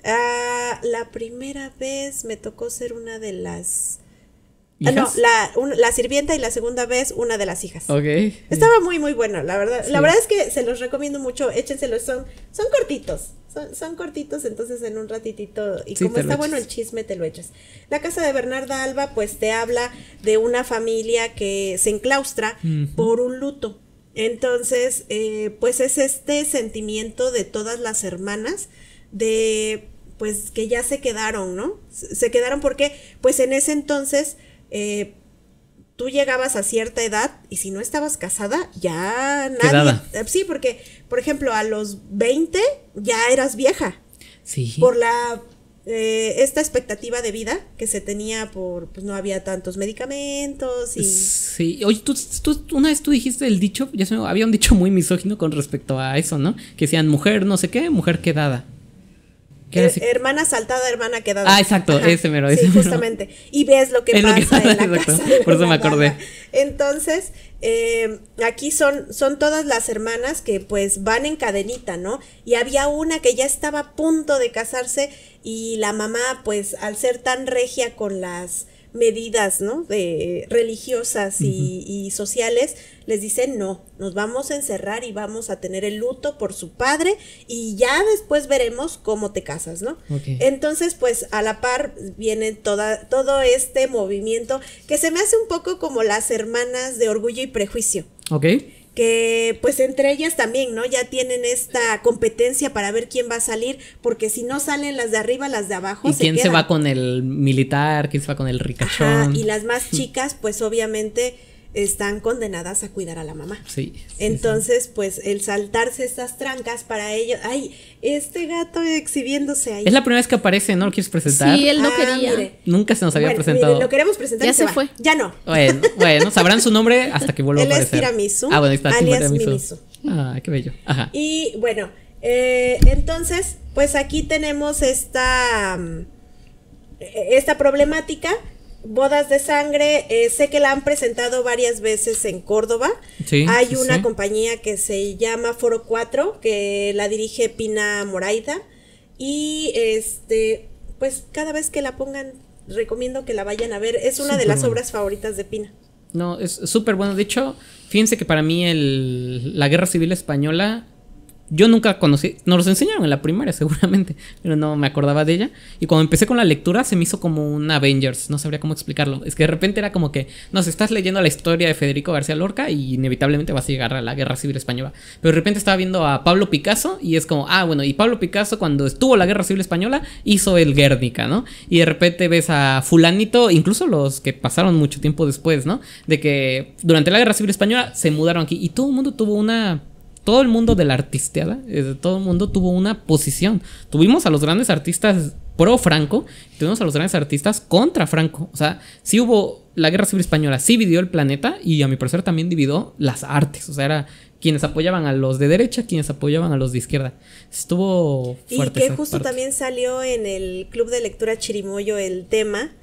La primera vez me tocó ser una de las... ¿Hijas? La sirvienta, y la segunda vez una de las hijas. Ok. Estaba muy muy buena, la verdad. Sí. La verdad es que se los recomiendo mucho, échenselos, son cortitos. Son cortitos, entonces en un ratitito, y como está bueno el chisme, te lo echas. La Casa de Bernarda Alba, pues te habla de una familia que se enclaustra por un luto. Entonces, pues es este sentimiento de todas las hermanas de pues que ya se quedaron, ¿no? Se quedaron porque pues en ese entonces tú llegabas a cierta edad y si no estabas casada ya nadie... Quedada. Sí, porque por ejemplo a los 20 ya eras vieja. Sí. Por la esta expectativa de vida que se tenía por, pues no había tantos medicamentos y... Sí, oye, tú una vez tú dijiste el dicho, había un dicho muy misógino con respecto a eso, ¿no? Que decían mujer no sé qué, mujer quedada. Hermana saltada, hermana quedada. Ah, exacto, ajá, ese mero. Sí, justamente. Y ves lo que pasa en la casa. Por eso me acordé. Entonces, aquí son todas las hermanas que pues van en cadenita, ¿no? Y había una que ya estaba a punto de casarse y la mamá, pues al ser tan regia con las medidas, ¿no? De religiosas y sociales, les dicen no, nos vamos a encerrar y vamos a tener el luto por su padre y ya después veremos cómo te casas, ¿no? Okay. Entonces, pues a la par viene todo este movimiento que se me hace un poco como las hermanas de Orgullo y Prejuicio. Ok. Que pues entre ellas también, ¿no? Ya tienen esta competencia para ver quién va a salir, porque si no salen las de arriba, las de abajo ¿Y se quién quedan. se va con el militar? ¿Quién se va con el ricachón? Ajá, y las más chicas, pues obviamente están condenadas a cuidar a la mamá. Sí. Entonces, pues el saltarse estas trancas para ellos, ay, este gato exhibiéndose ahí. Es la primera vez que aparece, ¿no? ¿Lo quieres presentar? Sí, él no quería. Mire. Nunca se nos había presentado. Mire, lo queremos presentar Ya y se va. fue. Ya no. Bueno, sabrán su nombre hasta que vuelva a Él es aparecer. Tiramisu, Bueno, ahí está, alias Tiramisu. Mimisu. Ah, qué bello. Ajá. Y bueno, entonces, pues aquí tenemos esta problemática. Bodas de sangre, sé que la han presentado varias veces en Córdoba. Sí, hay sí, una sí. compañía que se llama Foro 4, que la dirige Pina Moraida. Y pues cada vez que la pongan, recomiendo que la vayan a ver. Es una de las obras favoritas de Pina. No, es súper bueno. De hecho, fíjense que para mí la Guerra Civil Española, yo nunca conocí, nos los enseñaron en la primaria seguramente, pero no me acordaba de ella. Y cuando empecé con la lectura se me hizo como un Avengers, no sabría cómo explicarlo. Es que de repente era como que, no sé, estás leyendo la historia de Federico García Lorca y inevitablemente vas a llegar a la Guerra Civil Española. Pero de repente estaba viendo a Pablo Picasso y es como, bueno, y Pablo Picasso cuando estuvo la Guerra Civil Española hizo el Guernica, ¿no? Y de repente ves a fulanito, incluso los que pasaron mucho tiempo después, ¿no? De que durante la Guerra Civil Española se mudaron aquí y todo el mundo tuvo todo el mundo de la artisteada, todo el mundo tuvo una posición. Tuvimos a los grandes artistas pro Franco, tuvimos a los grandes artistas contra Franco. O sea, sí hubo la Guerra Civil Española, sí dividió el planeta y a mi parecer también dividió las artes. O sea, era quienes apoyaban a los de derecha, quienes apoyaban a los de izquierda. Estuvo fuerte. Y que justo también salió en el Club de Lectura Chirimoyo el tema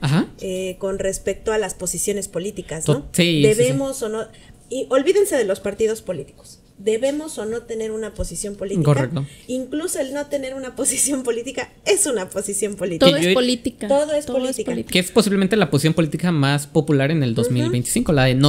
con respecto a las posiciones políticas, ¿no? Sí, debemos o no, y olvídense de los partidos políticos. ¿Debemos o no tener una posición política? Correcto. Incluso el no tener una posición política es una posición política. Todo es política. Todo es política. Que es posiblemente la posición política más popular en el 2025, la de no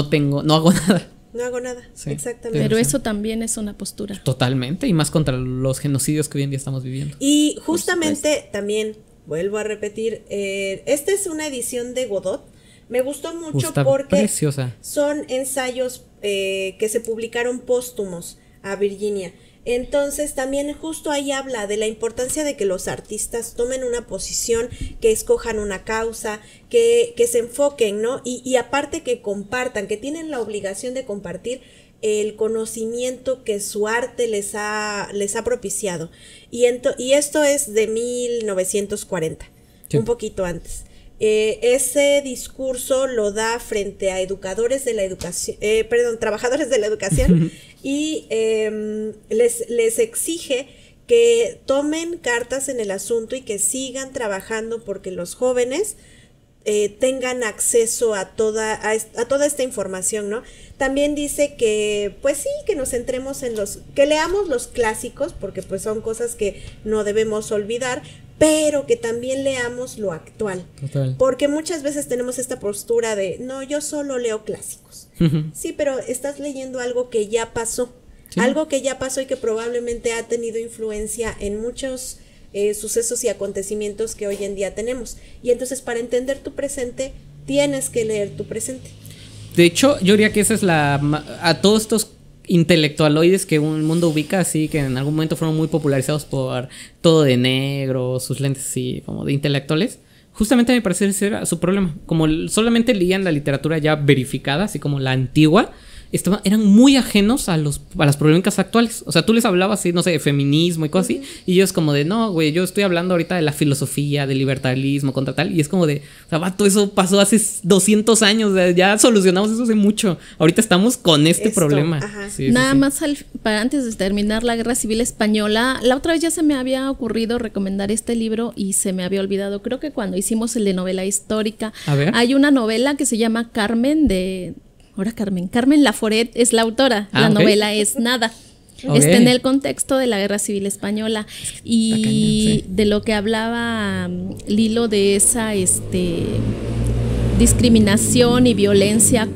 hago nada. No hago nada, Sí, exactamente. Pero eso también es una postura. Totalmente, y más contra los genocidios que hoy en día estamos viviendo. Y justamente también, vuelvo a repetir, esta es una edición de Godot. Me gustó mucho Está porque preciosa. son ensayos que se publicaron póstumos a Virginia. Entonces también justo ahí habla de la importancia de que los artistas tomen una posición, que escojan una causa, que se enfoquen, ¿no? Y aparte que compartan, que tienen la obligación de compartir el conocimiento que su arte les ha propiciado. Y esto es de 1940, sí. Un poquito antes. Ese discurso lo da frente a educadores de la educación, trabajadores de la educación y les exige que tomen cartas en el asunto y que sigan trabajando porque los jóvenes tengan acceso a toda esta información, ¿no? También dice que, pues sí, que nos centremos que leamos los clásicos, porque pues son cosas que no debemos olvidar, pero que también leamos lo actual. Total. Porque muchas veces tenemos esta postura de, no, yo solo leo clásicos. Sí, pero estás leyendo algo que ya pasó. Sí. Algo que ya pasó y que probablemente ha tenido influencia en muchos sucesos y acontecimientos que hoy en día tenemos. Y entonces para entender tu presente, tienes que leer tu presente. De hecho, yo diría que esa es a todos estos intelectualoides que un mundo ubica, así que en algún momento fueron muy popularizados por todo de negro, sus lentes así como de intelectuales. Justamente me parece ese era su problema. Como solamente leían la literatura ya verificada, así como la antigua, eran muy ajenos a las problemáticas actuales. O sea, tú les hablabas así, no sé, de feminismo y cosas así, y ellos como de, no, güey, yo estoy hablando ahorita de la filosofía, del libertarismo, contra tal, y es como de, o sea, vato, eso pasó hace 200 años, o sea, ya solucionamos eso hace mucho. Ahorita estamos con este problema. Sí, Nada más para antes de terminar la Guerra Civil Española, la otra vez ya se me había ocurrido recomendar este libro y se me había olvidado. Creo que cuando hicimos el de novela histórica, a ver, hay una novela que se llama Carmen Carmen Laforet es la autora. La novela es Nada. Está en el contexto de la Guerra Civil Española y de lo que hablaba Lilo, de esa discriminación y violencia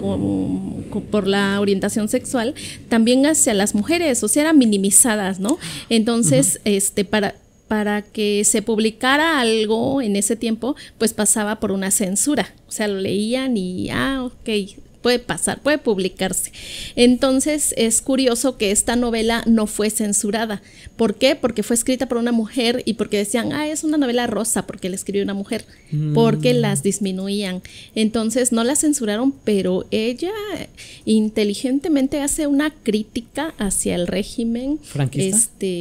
por la orientación sexual, también hacia las mujeres, o sea, eran minimizadas, ¿no? Entonces, para que se publicara algo en ese tiempo, pues pasaba por una censura. O sea, lo leían y, ok, puede pasar, puede publicarse. Entonces es curioso que esta novela no fue censurada. ¿Por qué? Porque fue escrita por una mujer y porque decían, es una novela rosa porque la escribió una mujer, porque las disminuían. Entonces no la censuraron, pero ella inteligentemente hace una crítica hacia el régimen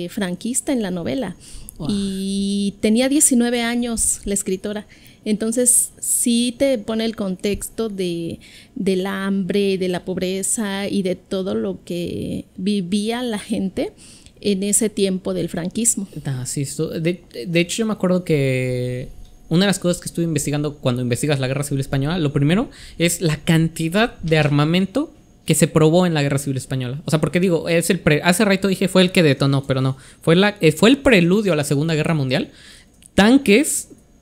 franquista en la novela. Wow. Y tenía 19 años la escritora. Entonces sí te pone el contexto del hambre, de la pobreza y de todo lo que vivía la gente en ese tiempo del franquismo. Sí, de hecho yo me acuerdo que una de las cosas que estuve investigando cuando investigas la Guerra Civil Española, lo primero es la cantidad de armamento que se probó en la Guerra Civil Española. O sea, porque digo, hace rato dije fue el que detonó, pero no. Fue el preludio a la Segunda Guerra Mundial.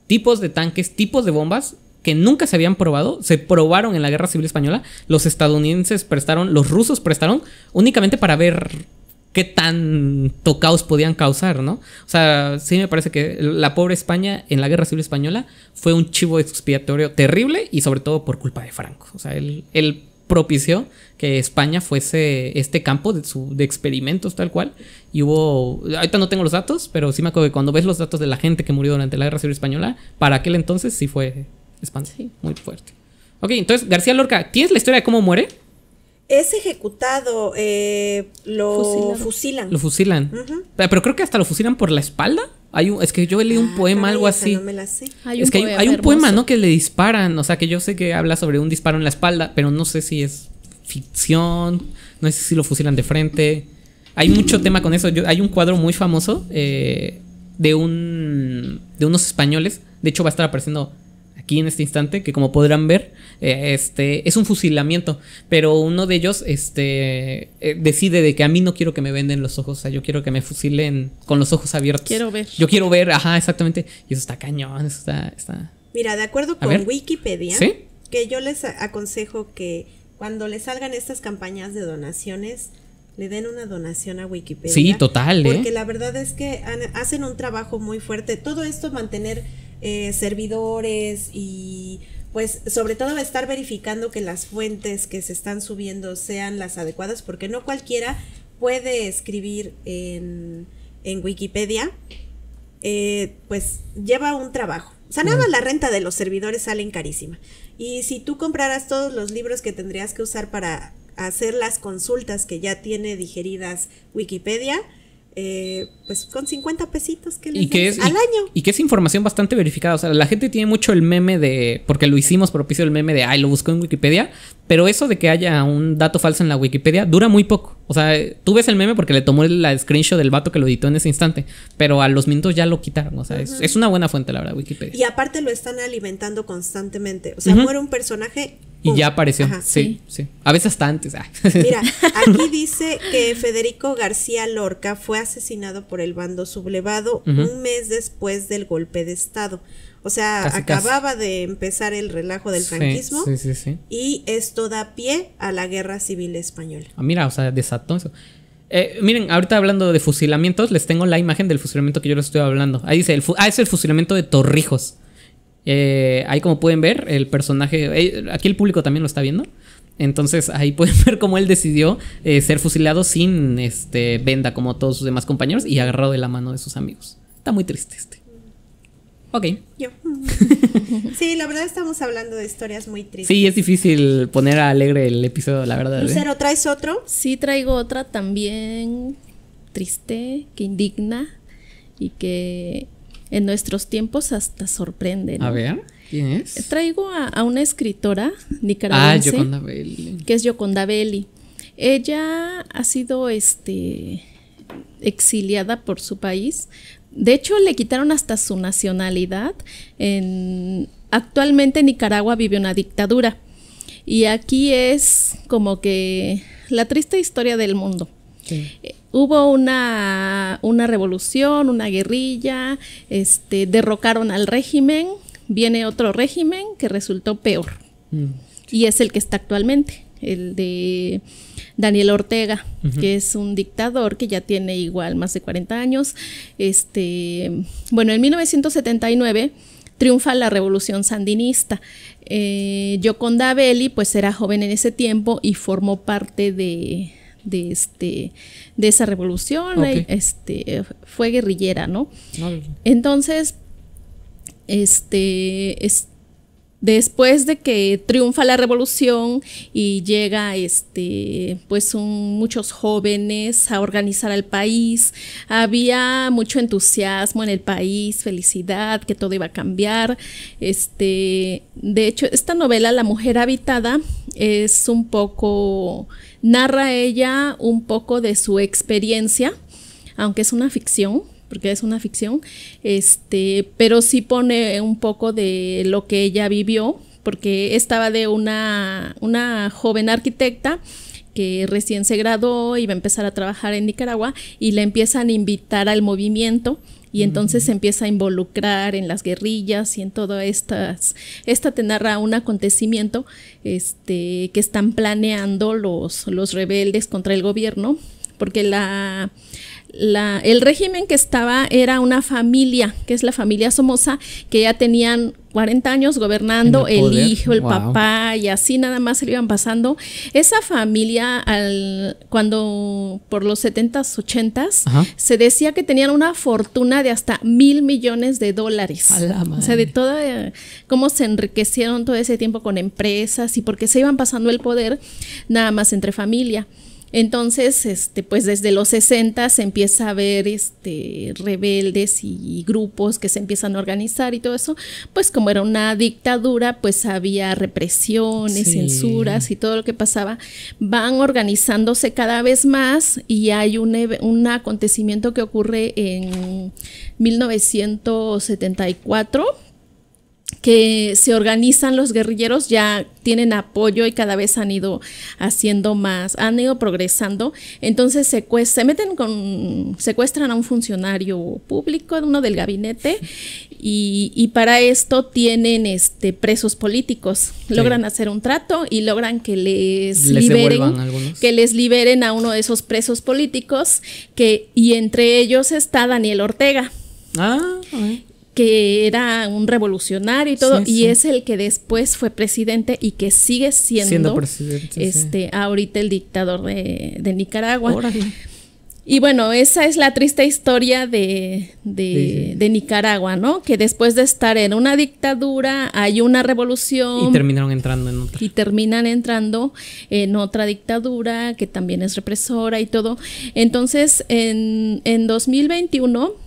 Tipos de tanques, tipos de bombas que nunca se habían probado, se probaron en la Guerra Civil Española. Los estadounidenses los rusos prestaron únicamente para ver qué tanto caos podían causar, ¿no? O sea, sí me parece que la pobre España en la Guerra Civil Española fue un chivo expiatorio terrible y sobre todo por culpa de Franco. O sea, él propició que España fuese este campo de experimentos tal cual. Y ahorita no tengo los datos, pero sí me acuerdo que cuando ves los datos de la gente que murió durante la Guerra Civil Española, para aquel entonces sí fue muy fuerte. Ok, entonces García Lorca, ¿tienes la historia de cómo muere? Es ejecutado, lo fusilan. Lo fusilan. Pero creo que hasta lo fusilan por la espalda. Es que yo leí un poema, algo así. No me la sé. Hay un poema, ¿no? Que le disparan. O sea, que yo sé que habla sobre un disparo en la espalda, pero no sé si es ficción. No sé si lo fusilan de frente. Hay mucho tema con eso. Hay un cuadro muy famoso de unos españoles. De hecho, va a estar apareciendo aquí en este instante, que como podrán ver, es un fusilamiento, pero uno de ellos decide de que a mí no quiero que me venden los ojos, o sea, yo quiero que me fusilen con los ojos abiertos. Yo quiero ver, ajá, exactamente, y eso está cañón, eso está... Mira, de acuerdo con Wikipedia, ¿sí? Que yo les aconsejo que cuando les salgan estas campañas de donaciones, le den una donación a Wikipedia. Sí, total, porque la verdad es que hacen un trabajo muy fuerte. Todo esto, mantener servidores y pues sobre todo estar verificando que las fuentes que se están subiendo sean las adecuadas, porque no cualquiera puede escribir en Wikipedia, pues lleva un trabajo. O sea, nada más la renta de los servidores salen carísima. Y si tú compraras todos los libros que tendrías que usar para hacer las consultas que ya tiene digeridas Wikipedia, pues con 50 pesitos que les des al año. Y que es información bastante verificada. O sea, la gente tiene mucho el meme porque lo hicimos propicio el meme de lo buscó en Wikipedia. Pero eso de que haya un dato falso en la Wikipedia dura muy poco. O sea, tú ves el meme porque le tomó la screenshot del vato que lo editó en ese instante. Pero a los minutos ya lo quitaron. O sea, es una buena fuente, la verdad, Wikipedia. Y aparte lo están alimentando constantemente. O sea, muere un personaje y ya apareció. Sí. A veces hasta antes. Mira, aquí dice que Federico García Lorca fue asesinado por el bando sublevado un mes después del golpe de Estado. O sea, acababa de empezar el relajo del franquismo. Sí. Y esto da pie a la Guerra Civil Española. Mira, o sea, desató eso. Miren, ahorita hablando de fusilamientos, les tengo la imagen del fusilamiento que yo les estoy hablando. Ahí dice, es el fusilamiento de Torrijos. Ahí como pueden ver, el personaje... aquí el público también lo está viendo. Entonces ahí pueden ver cómo él decidió ser fusilado sin venda como todos sus demás compañeros y agarrado de la mano de sus amigos. Está muy triste Ok. Yo. Sí, la verdad estamos hablando de historias muy tristes. Sí, es difícil poner alegre el episodio, la verdad. Lucero, ¿traes otro? Sí, traigo otra también triste, que indigna y que en nuestros tiempos hasta sorprende, ¿no? A ver, ¿quién es? Traigo a una escritora nicaragüense. Yoconda Belli. Que es Yoconda Belli. Ella ha sido exiliada por su país. De hecho, le quitaron hasta su nacionalidad. Actualmente Nicaragua vive una dictadura. Y aquí es como que la triste historia del mundo. Sí. Hubo una revolución, una guerrilla, derrocaron al régimen, viene otro régimen que resultó peor. Y es el que está actualmente, el de Daniel Ortega, que es un dictador que ya tiene igual más de 40 años. Bueno, en 1979 triunfa la revolución sandinista. Yoconda Belli pues era joven en ese tiempo y formó parte de esa revolución. Okay. Fue guerrillera, ¿no? Entonces, después de que triunfa la revolución y llega pues muchos jóvenes a organizar al país, había mucho entusiasmo en el país, felicidad, que todo iba a cambiar. De hecho, esta novela, La Mujer Habitada, es un poco, narra ella un poco de su experiencia, aunque es una ficción, porque es una ficción, pero sí pone un poco de lo que ella vivió, porque estaba de una joven arquitecta que recién se graduó, iba a empezar a trabajar en Nicaragua y la empiezan a invitar al movimiento y entonces se empieza a involucrar en las guerrillas y en todo esta te narra un acontecimiento que están planeando los rebeldes contra el gobierno, porque el régimen que estaba era una familia, que es la familia Somoza, que ya tenían 40 años gobernando, el hijo, el papá, y así nada más se lo iban pasando. Esa familia, cuando por los 70s, 80s, se decía que tenían una fortuna de hasta $1,000 millones. O sea, de todo, cómo se enriquecieron todo ese tiempo con empresas y porque se iban pasando el poder nada más entre familia. Entonces, pues desde los 60 se empieza a ver rebeldes y grupos que se empiezan a organizar y todo eso, pues como era una dictadura, pues había represiones, censuras y todo lo que pasaba. Van organizándose cada vez más y hay un acontecimiento que ocurre en 1974, que se organizan los guerrilleros, ya tienen apoyo y cada vez han ido haciendo más, han ido progresando. Entonces secuestran a un funcionario público, uno del gabinete, y para esto tienen presos políticos. Logran hacer un trato y logran que les liberen a uno de esos presos políticos, y entre ellos está Daniel Ortega. Que era un revolucionario y todo, y es el que después fue presidente y que sigue siendo presidente, ahorita el dictador de Nicaragua. Órale. Y bueno, esa es la triste historia de Nicaragua, ¿no? Que después de estar en una dictadura hay una revolución. Y terminaron entrando en otra. Y terminan entrando en otra dictadura que también es represora y todo. Entonces, en 2021...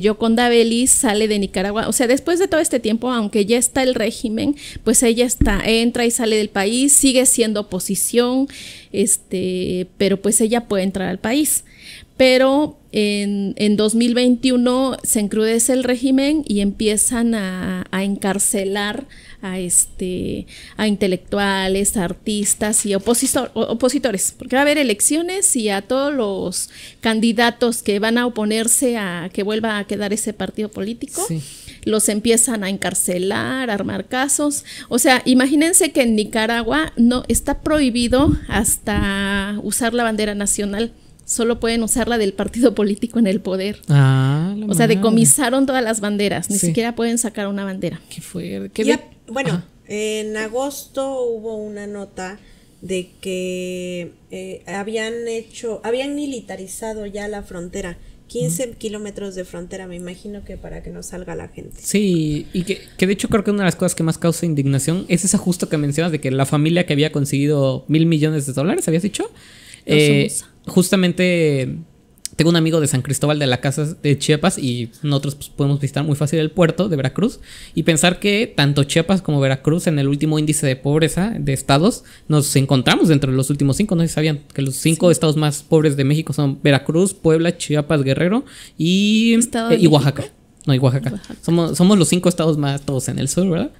Yoconda Belli sale de Nicaragua, o sea, después de todo este tiempo, aunque ya está el régimen, pues ella entra y sale del país, sigue siendo oposición, pero pues ella puede entrar al país. Pero en 2021 se encrudece el régimen y empiezan a encarcelar a intelectuales, a artistas y opositores, porque va a haber elecciones y a todos los candidatos que van a oponerse a que vuelva a quedar ese partido político, los empiezan a encarcelar, a armar casos. O sea, imagínense que en Nicaragua no está prohibido hasta usar la bandera nacional. Solo pueden usar la del partido político en el poder. O sea, decomisaron todas las banderas. Ni siquiera pueden sacar una bandera. Qué fuerte. Bueno, en agosto hubo una nota de que habían militarizado ya la frontera. 15 kilómetros de frontera, me imagino que para que no salga la gente. Sí, y que de hecho creo que una de las cosas que más causa indignación es esa justo que mencionas de que la familia que había conseguido $1,000 millones, ¿habías dicho? Justamente tengo un amigo de San Cristóbal de la Casa de Chiapas y nosotros pues, podemos visitar muy fácil el puerto de Veracruz y pensar que tanto Chiapas como Veracruz en el último índice de pobreza de estados nos encontramos dentro de los últimos 5. No sé si sabían que los 5 estados más pobres de México son Veracruz, Puebla, Chiapas, Guerrero y Oaxaca. No, y Oaxaca. Somos los 5 estados más todos en el sur, ¿verdad?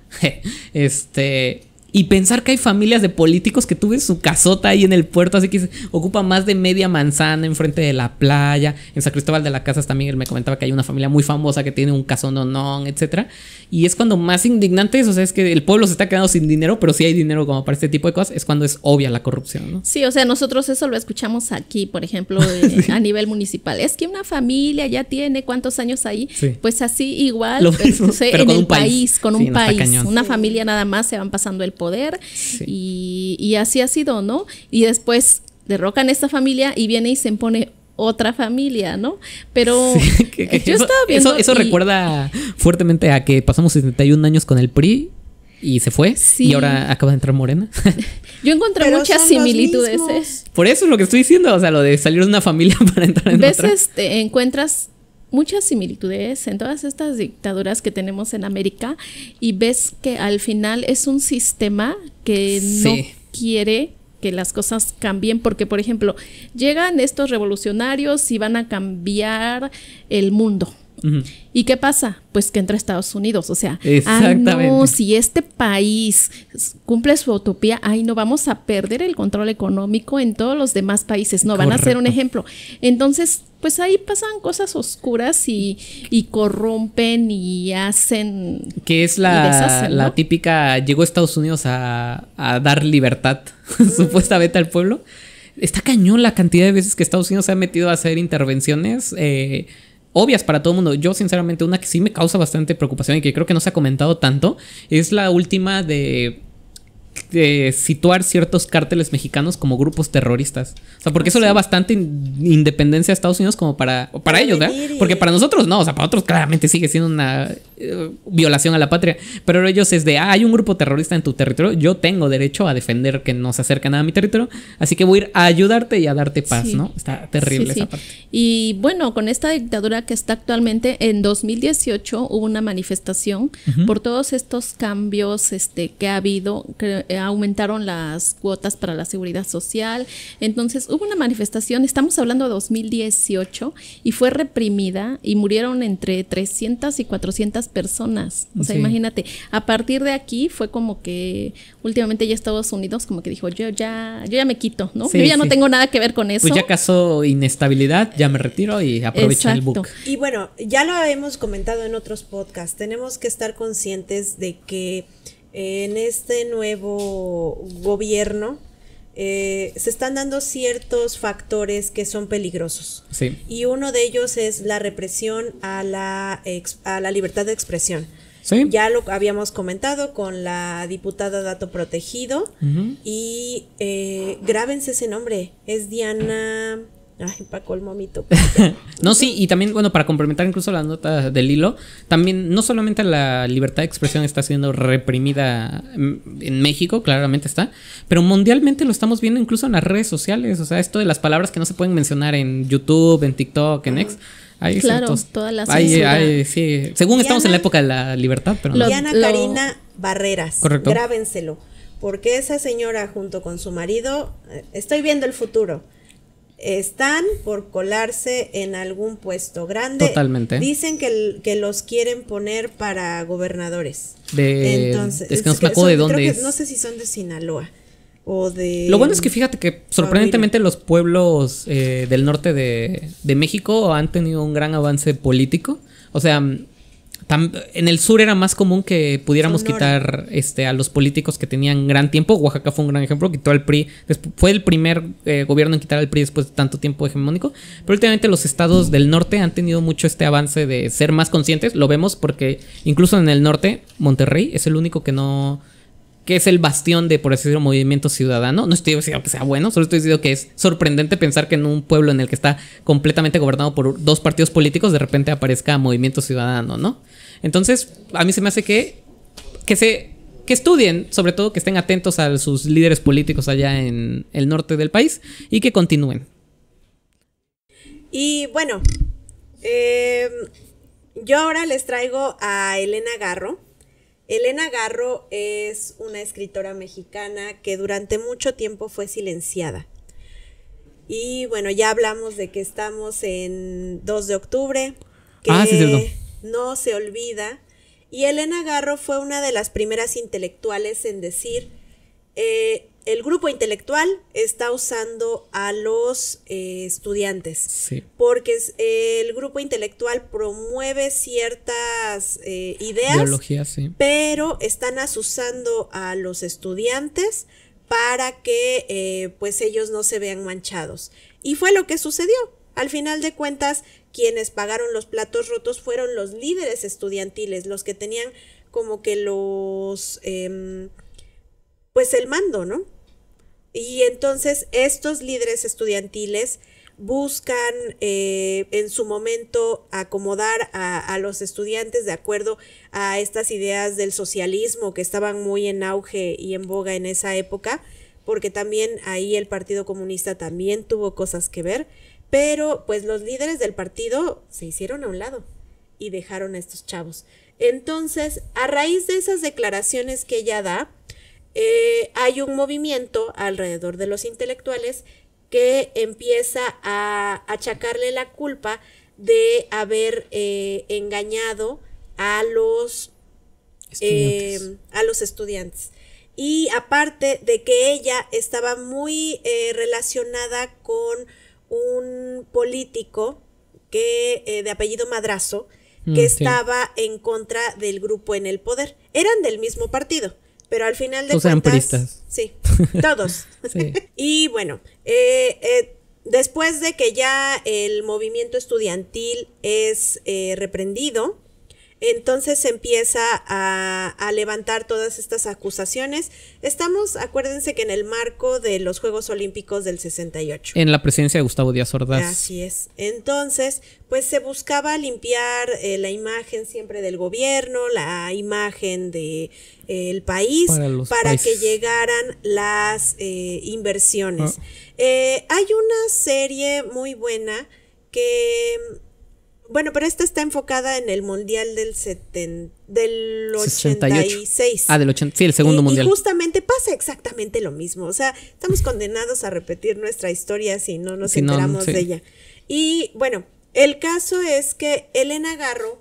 Y pensar que hay familias de políticos que tuve su casota ahí en el puerto, así que ocupa más de media manzana enfrente de la playa. En San Cristóbal de las Casas también él me comentaba que hay una familia muy famosa que tiene un casononón, etcétera. Y es cuando más indignante es, o sea, es que el pueblo se está quedando sin dinero, pero sí hay dinero como para este tipo de cosas, es cuando es obvia la corrupción, ¿no? Sí, o sea, nosotros eso lo escuchamos aquí, por ejemplo, sí. A nivel municipal. Es que una familia ya tiene cuántos años ahí, sí. Pues así igual, lo mismo, pero en con el país, con sí, un país, una sí. Familia nada más se van pasando el poder, sí. Y así ha sido, ¿no? Y después derrocan esta familia y viene y se impone otra familia, ¿no? Pero sí, yo estaba viendo eso recuerda fuertemente a que pasamos 71 años con el PRI y se fue, sí. Y ahora acaba de entrar Morena. Yo encontré muchas similitudes. Por eso es lo que estoy diciendo, o sea, lo de salir de una familia para entrar en otra. Encuentras muchas similitudes en todas estas dictaduras que tenemos en América y ves que al final es un sistema que sí. No quiere que las cosas cambien porque, por ejemplo, llegan estos revolucionarios y van a cambiar el mundo. Uh-huh. ¿Y qué pasa? Pues que entra Estados Unidos, o sea, no, si este país cumple su utopía, no vamos a perder el control económico en todos los demás países, no, correcto. Van a ser un ejemplo. Entonces, pues ahí pasan cosas oscuras y corrompen y hacen... Que es la típica, llegó Estados Unidos a dar libertad, supuestamente al pueblo. Está cañón la cantidad de veces que Estados Unidos se ha metido a hacer intervenciones obvias para todo el mundo. Yo sinceramente una que sí me causa bastante preocupación y que creo que no se ha comentado tanto es la última de situar ciertos cárteles mexicanos como grupos terroristas. O sea, porque eso le da bastante independencia a Estados Unidos como para ellos, ¿verdad? Porque para nosotros no, o sea, para otros claramente sigue siendo una violación a la patria. Pero ellos es de, hay un grupo terrorista en tu territorio, yo tengo derecho a defender que no se acerque nada a mi territorio, así que voy a ir a ayudarte y a darte paz, sí. ¿No? Está terrible esa parte. Y bueno, con esta dictadura que está actualmente, en 2018 hubo una manifestación por todos estos cambios que ha habido, que aumentaron las cuotas para la seguridad social. Entonces hubo una manifestación, estamos hablando de 2018, y fue reprimida y murieron entre 300 y 400 personas. O sea, sí. Imagínate, a partir de aquí fue como que últimamente ya Estados Unidos como que dijo, yo ya me quito, ¿no? Sí, yo ya no tengo nada que ver con eso. Pues ya causó inestabilidad, ya me retiro y aprovecha el book. Y bueno, ya lo hemos comentado en otros podcasts, tenemos que estar conscientes de que en este nuevo gobierno se están dando ciertos factores que son peligrosos. Sí. Y uno de ellos es la represión a la libertad de expresión. Sí. Ya lo habíamos comentado con la diputada Dato Protegido. Y grábense ese nombre, es Diana... Ay, pa' colmo mi topo. No, sí, y también, bueno, para complementar incluso la nota del hilo, también no solamente la libertad de expresión está siendo reprimida en México, claramente está, pero mundialmente lo estamos viendo incluso en las redes sociales. O sea, esto de las palabras que no se pueden mencionar en YouTube, en TikTok, en X. Hay claro, ciertos, toda la censura. Sí. Según Diana, estamos en la época de la libertad, pero no. Diana Karina Barreras. Correcto. Grábenselo, porque esa señora junto con su marido, estoy viendo el futuro. Están por colarse en algún puesto grande. Totalmente. Dicen que los quieren poner para gobernadores. Entonces, es que no me acuerdo de dónde es. No sé si son de Sinaloa o de... Lo bueno es que fíjate que sorprendentemente los pueblos del norte de México han tenido un gran avance político. O sea, en el sur era más común que pudiéramos Sonora. quitar a los políticos que tenían gran tiempo. Oaxaca fue un gran ejemplo, quitó al PRI, fue el primer gobierno en quitar al PRI después de tanto tiempo hegemónico. Pero últimamente los estados del norte han tenido mucho este avance de ser más conscientes. Lo vemos porque incluso en el norte, Monterrey es el único que no que es el bastión de, por así decirlo, movimiento ciudadano. No estoy diciendo que sea bueno, solo estoy diciendo que es sorprendente pensar que en un pueblo en el que está completamente gobernado por dos partidos políticos, de repente aparezca movimiento ciudadano, ¿no? Entonces, a mí se me hace que estudien, sobre todo que estén atentos a sus líderes políticos allá en el norte del país y que continúen. Y bueno, yo ahora les traigo a Elena Garro. Elena Garro es una escritora mexicana que durante mucho tiempo fue silenciada. Y bueno, ya hablamos de que estamos en 2 de octubre, que sí, no se olvida. Y Elena Garro fue una de las primeras intelectuales en decir, el grupo intelectual está usando a los estudiantes, sí, porque el grupo intelectual promueve ciertas ideas, ideología, sí, pero están asusando a los estudiantes para que pues ellos no se vean manchados. Y fue lo que sucedió. Al final de cuentas, quienes pagaron los platos rotos fueron los líderes estudiantiles, los que tenían como que pues el mando, ¿no? Y entonces estos líderes estudiantiles buscan en su momento acomodar a los estudiantes de acuerdo a estas ideas del socialismo que estaban muy en auge y en boga en esa época, porque también ahí el Partido Comunista también tuvo cosas que ver, pero pues los líderes del partido se hicieron a un lado y dejaron a estos chavos. Entonces, a raíz de esas declaraciones que ella da, hay un movimiento alrededor de los intelectuales que empieza a achacarle la culpa de haber engañado a los estudiantes. Y aparte de que ella estaba muy relacionada con un político que de apellido Madrazo, que estaba en contra del grupo en el poder. Eran del mismo partido, pero al final de todos cuentas... eran priistas. Sí, todos. Sí. Y bueno, después de que ya el movimiento estudiantil es reprendido, entonces se empieza a levantar todas estas acusaciones. Estamos, acuérdense que en el marco de los Juegos Olímpicos del 68. En la presidencia de Gustavo Díaz Ordaz. Así es. Entonces, pues se buscaba limpiar la imagen siempre del gobierno, la imagen de el país, para que llegaran las inversiones. Hay una serie muy buena que... Bueno, pero esta está enfocada en el Mundial del 86. Ah, del 80, sí, el segundo Mundial. Y justamente pasa exactamente lo mismo. O sea, estamos condenados a repetir nuestra historia si no nos enteramos de ella. Y bueno, el caso es que Elena Garro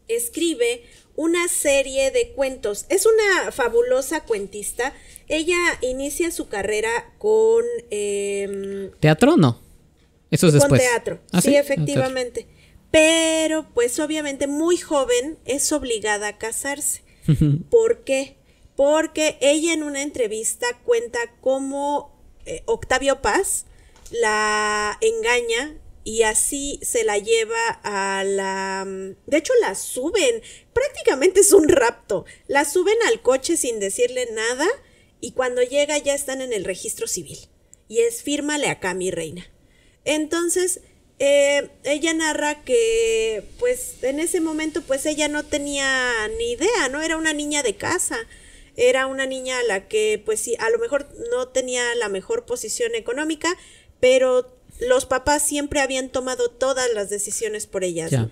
escribe una serie de cuentos. Es una fabulosa cuentista. Ella inicia su carrera con... ¿Teatro o no? Eso es después. Con teatro, ¿Ah, sí, efectivamente. Pero, pues obviamente muy joven es obligada a casarse. ¿Por qué? Porque ella en una entrevista cuenta cómo Octavio Paz la engaña y así se la lleva a la... De hecho, la suben, prácticamente es un rapto. La suben al coche sin decirle nada y cuando llega ya están en el registro civil. Y es fírmale acá, mi reina. Entonces... ella narra que pues en ese momento pues ella no tenía ni idea, ¿no? Era una niña de casa, era una niña a la que pues sí, a lo mejor no tenía la mejor posición económica, pero los papás siempre habían tomado todas las decisiones por ellas. Ya.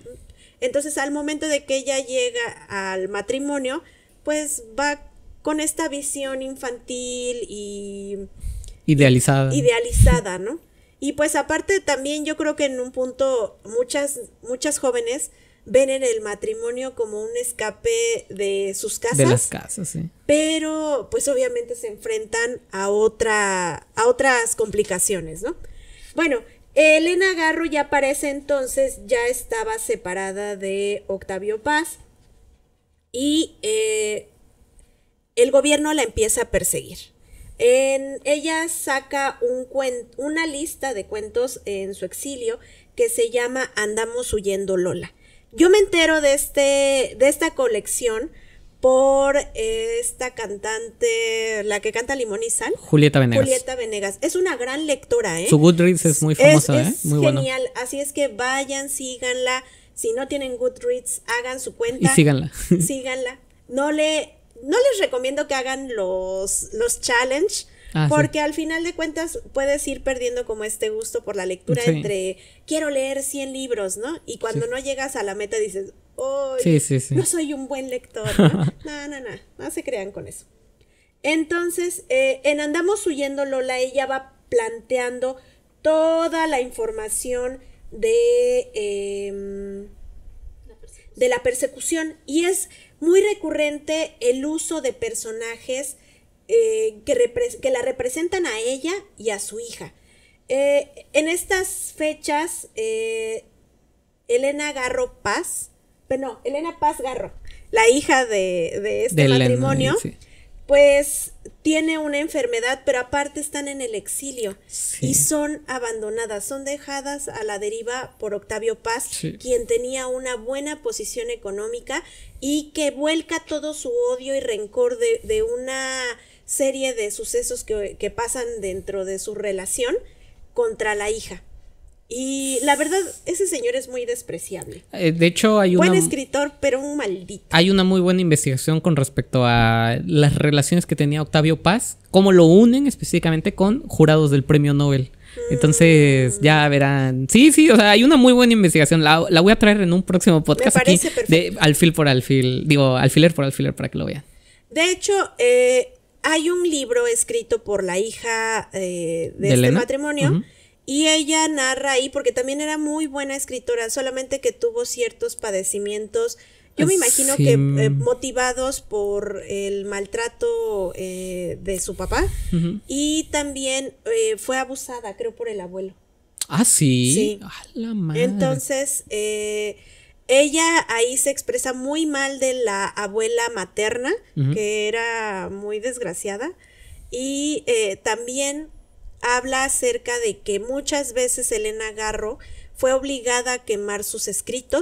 Entonces al momento de que ella llega al matrimonio, pues va con esta visión infantil y... Idealizada, ¿no? Y pues aparte también yo creo que en un punto muchas jóvenes ven en el matrimonio como un escape de sus casas. De las casas, sí. Pero pues obviamente se enfrentan a otras complicaciones, ¿no? Bueno, Elena Garro ya para ese entonces ya estaba separada de Octavio Paz y el gobierno la empieza a perseguir. Ella saca una lista de cuentos en su exilio que se llama Andamos huyendo Lola. Yo me entero de esta colección por esta cantante, la que canta Limón y Sal. Julieta Venegas. Julieta Venegas. Es una gran lectora, ¿eh? Su Goodreads es muy famosa, es muy genial. bueno. Así es que vayan, síganla. Si no tienen Goodreads, hagan su cuenta. Y síganla. Síganla. No les recomiendo que hagan los challenge, porque al final de cuentas puedes ir perdiendo como este gusto por la lectura entre quiero leer 100 libros, ¿no? Y cuando no llegas a la meta dices, oh, no soy un buen lector, ¿no? No se crean con eso. Entonces, en Andamos Huyendo, Lola, ella va planteando toda la información de la persecución, y es muy recurrente el uso de personajes que la representan a ella y a su hija. En estas fechas, Elena Paz Garro, la hija de este matrimonio, pues tiene una enfermedad, pero aparte están en el exilio y son abandonadas, son dejadas a la deriva por Octavio Paz, quien tenía una buena posición económica y que vuelca todo su odio y rencor de una serie de sucesos que pasan dentro de su relación contra la hija. Y la verdad, ese señor es muy despreciable. De hecho, hay buen escritor, pero un maldito. Hay una muy buena investigación con respecto a las relaciones que tenía Octavio Paz, cómo lo unen específicamente con jurados del premio Nobel. Entonces, ya verán. Sí, o sea, hay una muy buena investigación. La voy a traer en un próximo podcast. Me parece aquí de alfiler por alfiler para que lo vean. De hecho, hay un libro escrito por la hija de este Elena? Matrimonio. Y ella narra ahí, porque también era muy buena escritora, solamente que tuvo ciertos padecimientos, yo me imagino que motivados por el maltrato de su papá, y también fue abusada, creo, por el abuelo. Ah, sí. Sí. A la madre. Entonces, ella ahí se expresa muy mal de la abuela materna, que era muy desgraciada, y también habla acerca de que muchas veces Elena Garro fue obligada a quemar sus escritos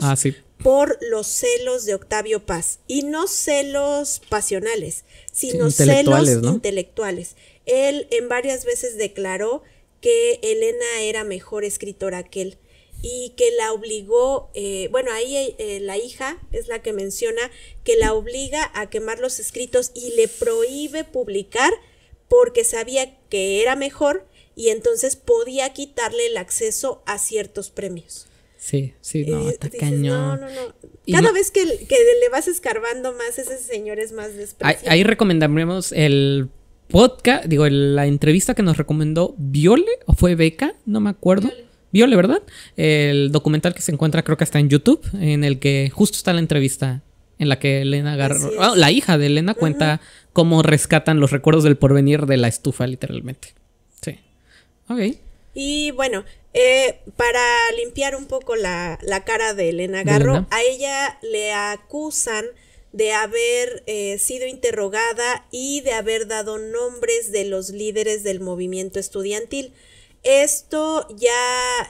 por los celos de Octavio Paz. Y no celos pasionales, sino celos intelectuales. Él en varias veces declaró que Elena era mejor escritora que él y que la obligó, ahí la hija es la que menciona que la obliga a quemar los escritos y le prohíbe publicar porque sabía que era mejor y entonces podía quitarle el acceso a ciertos premios. Sí, está cañón. No. Cada vez que le vas escarbando más, ese señor es más despreciable. Ahí recomendaríamos el podcast, la entrevista que nos recomendó Viole, o fue Beca, no me acuerdo. Viole, ¿verdad? El documental que se encuentra, creo que está en YouTube, en el que justo está la entrevista en la que Elena Garro, la hija de Elena, cuenta cómo rescatan los recuerdos del porvenir de la estufa, literalmente. Sí. Ok. Y bueno, para limpiar un poco la cara de Elena Garro, a ella le acusan de haber sido interrogada y de haber dado nombres de los líderes del movimiento estudiantil. Esto ya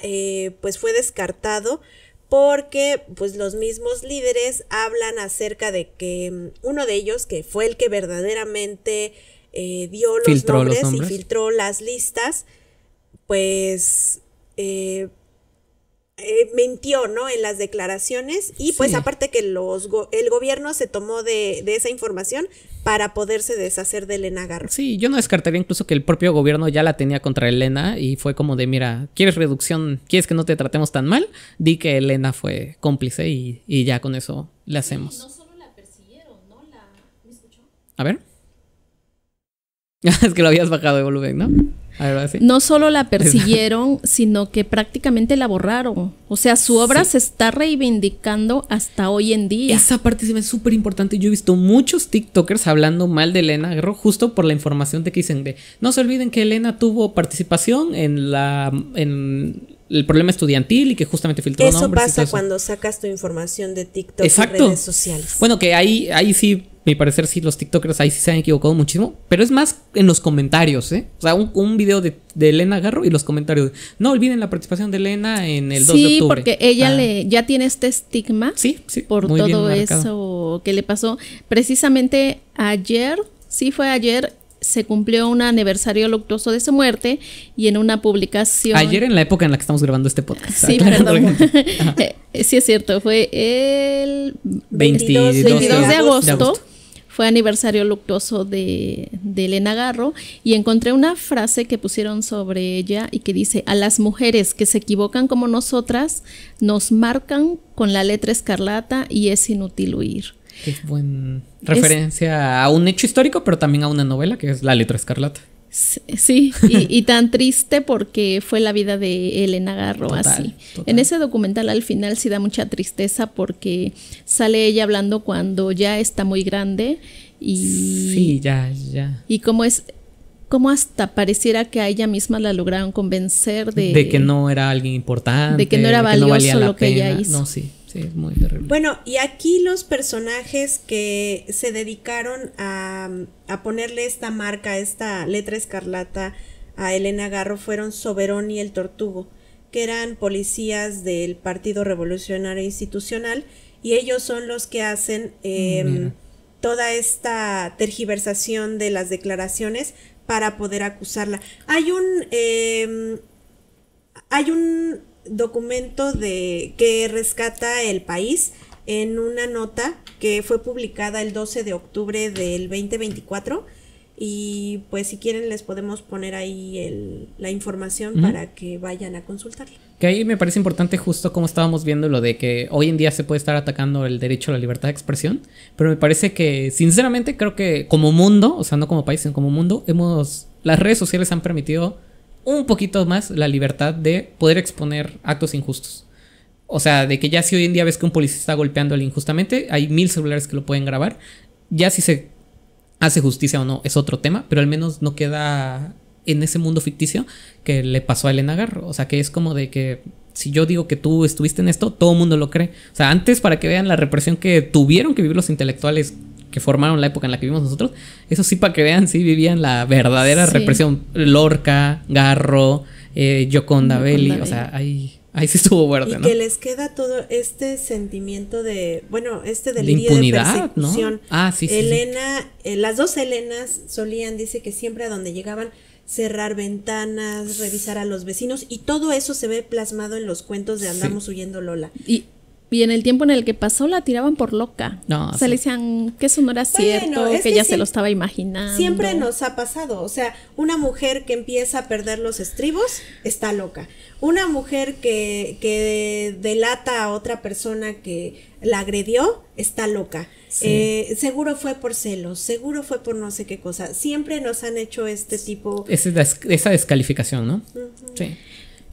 pues fue descartado porque pues los mismos líderes hablan acerca de que uno de ellos, que fue el que verdaderamente dio los nombres y filtró las listas, pues mintió, ¿no? En las declaraciones y pues aparte que el gobierno se tomó de esa información para poderse deshacer de Elena Garro. Sí, yo no descartaría incluso que el propio gobierno ya la tenía contra Elena y fue como de, mira, ¿quieres reducción? ¿Quieres que no te tratemos tan mal? Di que Elena fue cómplice y ya con eso le hacemos. Y no solo la persiguieron, ¿no? ¿Me escuchó? A ver. Es que lo habías bajado de volumen, ¿no? A ver, ¿sí? No solo la persiguieron, sino que prácticamente la borraron. O sea, su obra se está reivindicando hasta hoy en día. Esa parte se me es súper importante. Yo he visto muchos TikTokers hablando mal de Elena Garro justo por la información de que dicen de no se olviden que Elena tuvo participación en el problema estudiantil y que justamente filtró eso nombres. Pasa y todo eso. cuando sacas tu información de TikTok Exacto. y redes sociales. Bueno, que ahí sí, mi parecer, sí, los TikTokers ahí sí se han equivocado muchísimo. Pero es más en los comentarios, ¿eh? O sea, un video de Elena Garro y los comentarios. No olviden la participación de Elena en el 2 de octubre. Sí, porque ella ya tiene este estigma. Sí, por muy bien todo marcado. eso que le pasó. Precisamente ayer, se cumplió un aniversario luctuoso de su muerte y en una publicación... Ayer, en la época en la que estamos grabando este podcast. Sí, perdón. Sí, es cierto, fue el 22 de agosto. Fue aniversario luctuoso de Elena Garro y encontré una frase que pusieron sobre ella y que dice: a las mujeres que se equivocan como nosotras nos marcan con la letra escarlata y es inútil huir. Qué buena referencia a un hecho histórico, pero también a una novela que es La letra escarlata. Sí, y tan triste porque fue la vida de Elena Garro. Total. En ese documental al final sí da mucha tristeza porque sale ella hablando cuando ya está muy grande y... Sí, ya. Y como hasta pareciera que a ella misma la lograron convencer de que no era alguien importante, de que no era valioso valía lo que ella hizo. No, sí, es muy terrible. Bueno, y aquí los personajes que se dedicaron a ponerle esta marca, esta letra escarlata a Elena Garro fueron Soberón y el Tortugo, que eran policías del Partido Revolucionario Institucional, y ellos son los que hacen toda esta tergiversación de las declaraciones para poder acusarla. Hay un documento que rescata El País en una nota que fue publicada el 12 de octubre del 2024 y pues si quieren les podemos poner ahí la información para que vayan a consultarla. Que ahí me parece importante justo como estábamos viendo lo de que hoy en día se puede estar atacando el derecho a la libertad de expresión, pero me parece que sinceramente creo que como mundo, o sea no como país sino como mundo, las redes sociales han permitido un poquito más la libertad de poder exponer actos injustos. O sea, de que ya si hoy en día ves que un policía está golpeando a alguien injustamente, hay 1000 celulares que lo pueden grabar. Ya si se hace justicia o no es otro tema, pero al menos no queda en ese mundo ficticio que le pasó a Elena Garro. O sea, que es como de que si yo digo que tú estuviste en esto, todo el mundo lo cree. O sea, antes, para que vean la represión que tuvieron que vivir los intelectuales que formaron la época en la que vivimos nosotros, eso sí, para que vean, sí vivían la verdadera represión. Lorca, Garro, Gioconda Belli, o sea, ahí sí estuvo fuerte, ¿no? Y que les queda todo este sentimiento de, bueno, este de delirio impunidad, de persecución. ¿no? Ah, sí, Elena, las dos Elenas solían, dice que siempre a donde llegaban, cerrar ventanas, revisar a los vecinos, y todo eso se ve plasmado en los cuentos de Andamos huyendo Lola. Y en el tiempo en el que pasó la tiraban por loca. No, o sea, le decían que eso no era cierto, que ella se lo estaba imaginando. Siempre nos ha pasado. O sea, una mujer que empieza a perder los estribos está loca. Una mujer que delata a otra persona que la agredió está loca. Sí. Seguro fue por celos, seguro fue por no sé qué cosa. Siempre nos han hecho este tipo... Esa descalificación, ¿no? Sí.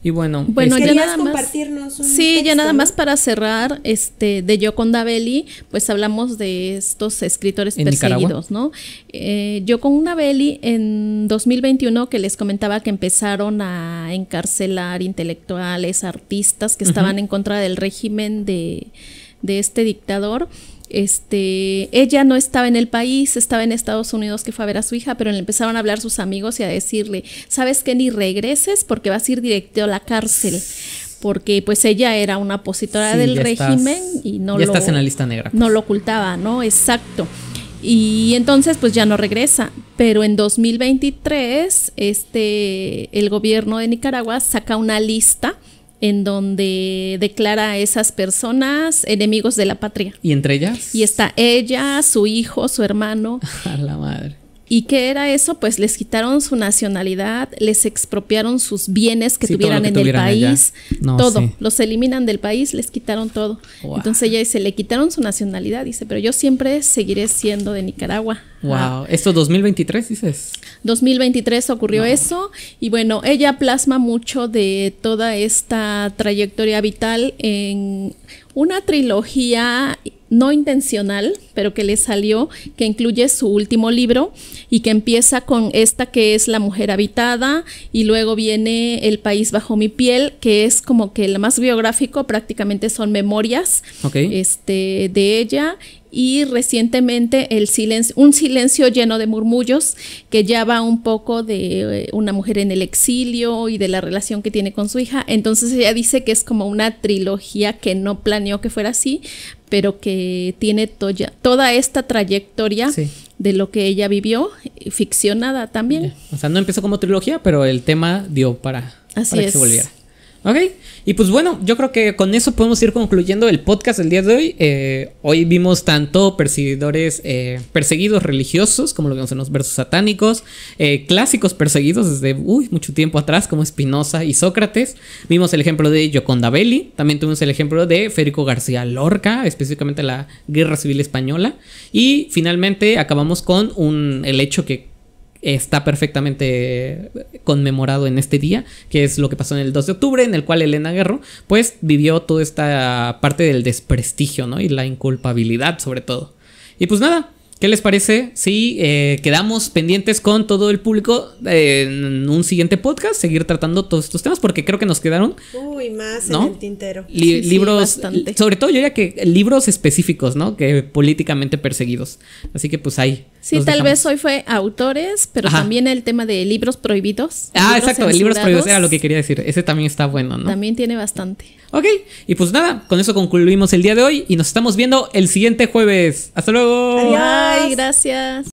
Y bueno, ya nada compartirnos más. Sí, ya nada más para cerrar, de Gioconda Belli, pues hablamos de estos escritores perseguidos, ¿no? Gioconda Belli en 2021, que les comentaba que empezaron a encarcelar intelectuales, artistas que estaban en contra del régimen de este dictador. Ella no estaba en el país, estaba en Estados Unidos, que fue a ver a su hija, pero le empezaron a hablar sus amigos y a decirle: ¿sabes qué? Ni regreses porque vas a ir directo a la cárcel, porque pues ella era una opositora del régimen y no estás en la lista negra, pues. No lo ocultaba, ¿no? Exacto. Y entonces pues ya no regresa, pero en 2023 el gobierno de Nicaragua saca una lista en donde declara a esas personas enemigos de la patria. ¿Y entre ellas? Y está ella, su hijo, su hermano. A la madre. ¿Y qué era eso? Pues les quitaron su nacionalidad, les expropiaron sus bienes que tuvieran en el país, todo, los eliminan del país, les quitaron todo. Wow. Entonces ella dice, le quitaron su nacionalidad, dice, pero yo siempre seguiré siendo de Nicaragua. Wow, ¿esto 2023 dices? 2023 ocurrió eso, y bueno, ella plasma mucho de toda esta trayectoria vital en una trilogía no intencional, pero que le salió, que incluye su último libro y que empieza con esta que es La mujer habitada y luego viene El país bajo mi piel, que es como que el más biográfico, prácticamente son memorias de ella. Y recientemente Un silencio lleno de murmullos, que ya va un poco de una mujer en el exilio y de la relación que tiene con su hija. Entonces ella dice que es como una trilogía que no planeó que fuera así, pero que tiene toda esta trayectoria de lo que ella vivió, ficcionada también. O sea, no empezó como trilogía, pero el tema dio para que se volviera. Ok, y pues bueno, yo creo que con eso podemos ir concluyendo el podcast del día de hoy. Hoy vimos tanto perseguidores, perseguidos religiosos, como lo vimos en los versos satánicos, clásicos perseguidos desde mucho tiempo atrás, como Spinoza y Sócrates. Vimos el ejemplo de Gioconda Belli, también tuvimos el ejemplo de Federico García Lorca, específicamente la Guerra Civil Española. Y finalmente acabamos con el hecho que está perfectamente conmemorado en este día, que es lo que pasó en el 2 de octubre, en el cual Elena Guerro pues vivió toda esta parte del desprestigio, ¿no? Y la inculpabilidad sobre todo. Y pues nada, ¿qué les parece si quedamos pendientes con todo el público en un siguiente podcast, seguir tratando todos estos temas? Porque creo que nos quedaron más ¿no? en el tintero. Libros, sobre todo yo diría que libros específicos, ¿no? Que políticamente perseguidos. Así que pues ahí. Sí, tal vez hoy fue autores, pero también el tema de libros prohibidos. Exacto, libros prohibidos era lo que quería decir. Ese también está bueno, ¿no? También tiene bastante. Ok, y pues nada, con eso concluimos el día de hoy y nos estamos viendo el siguiente jueves. ¡Hasta luego! Adiós. Ay, gracias.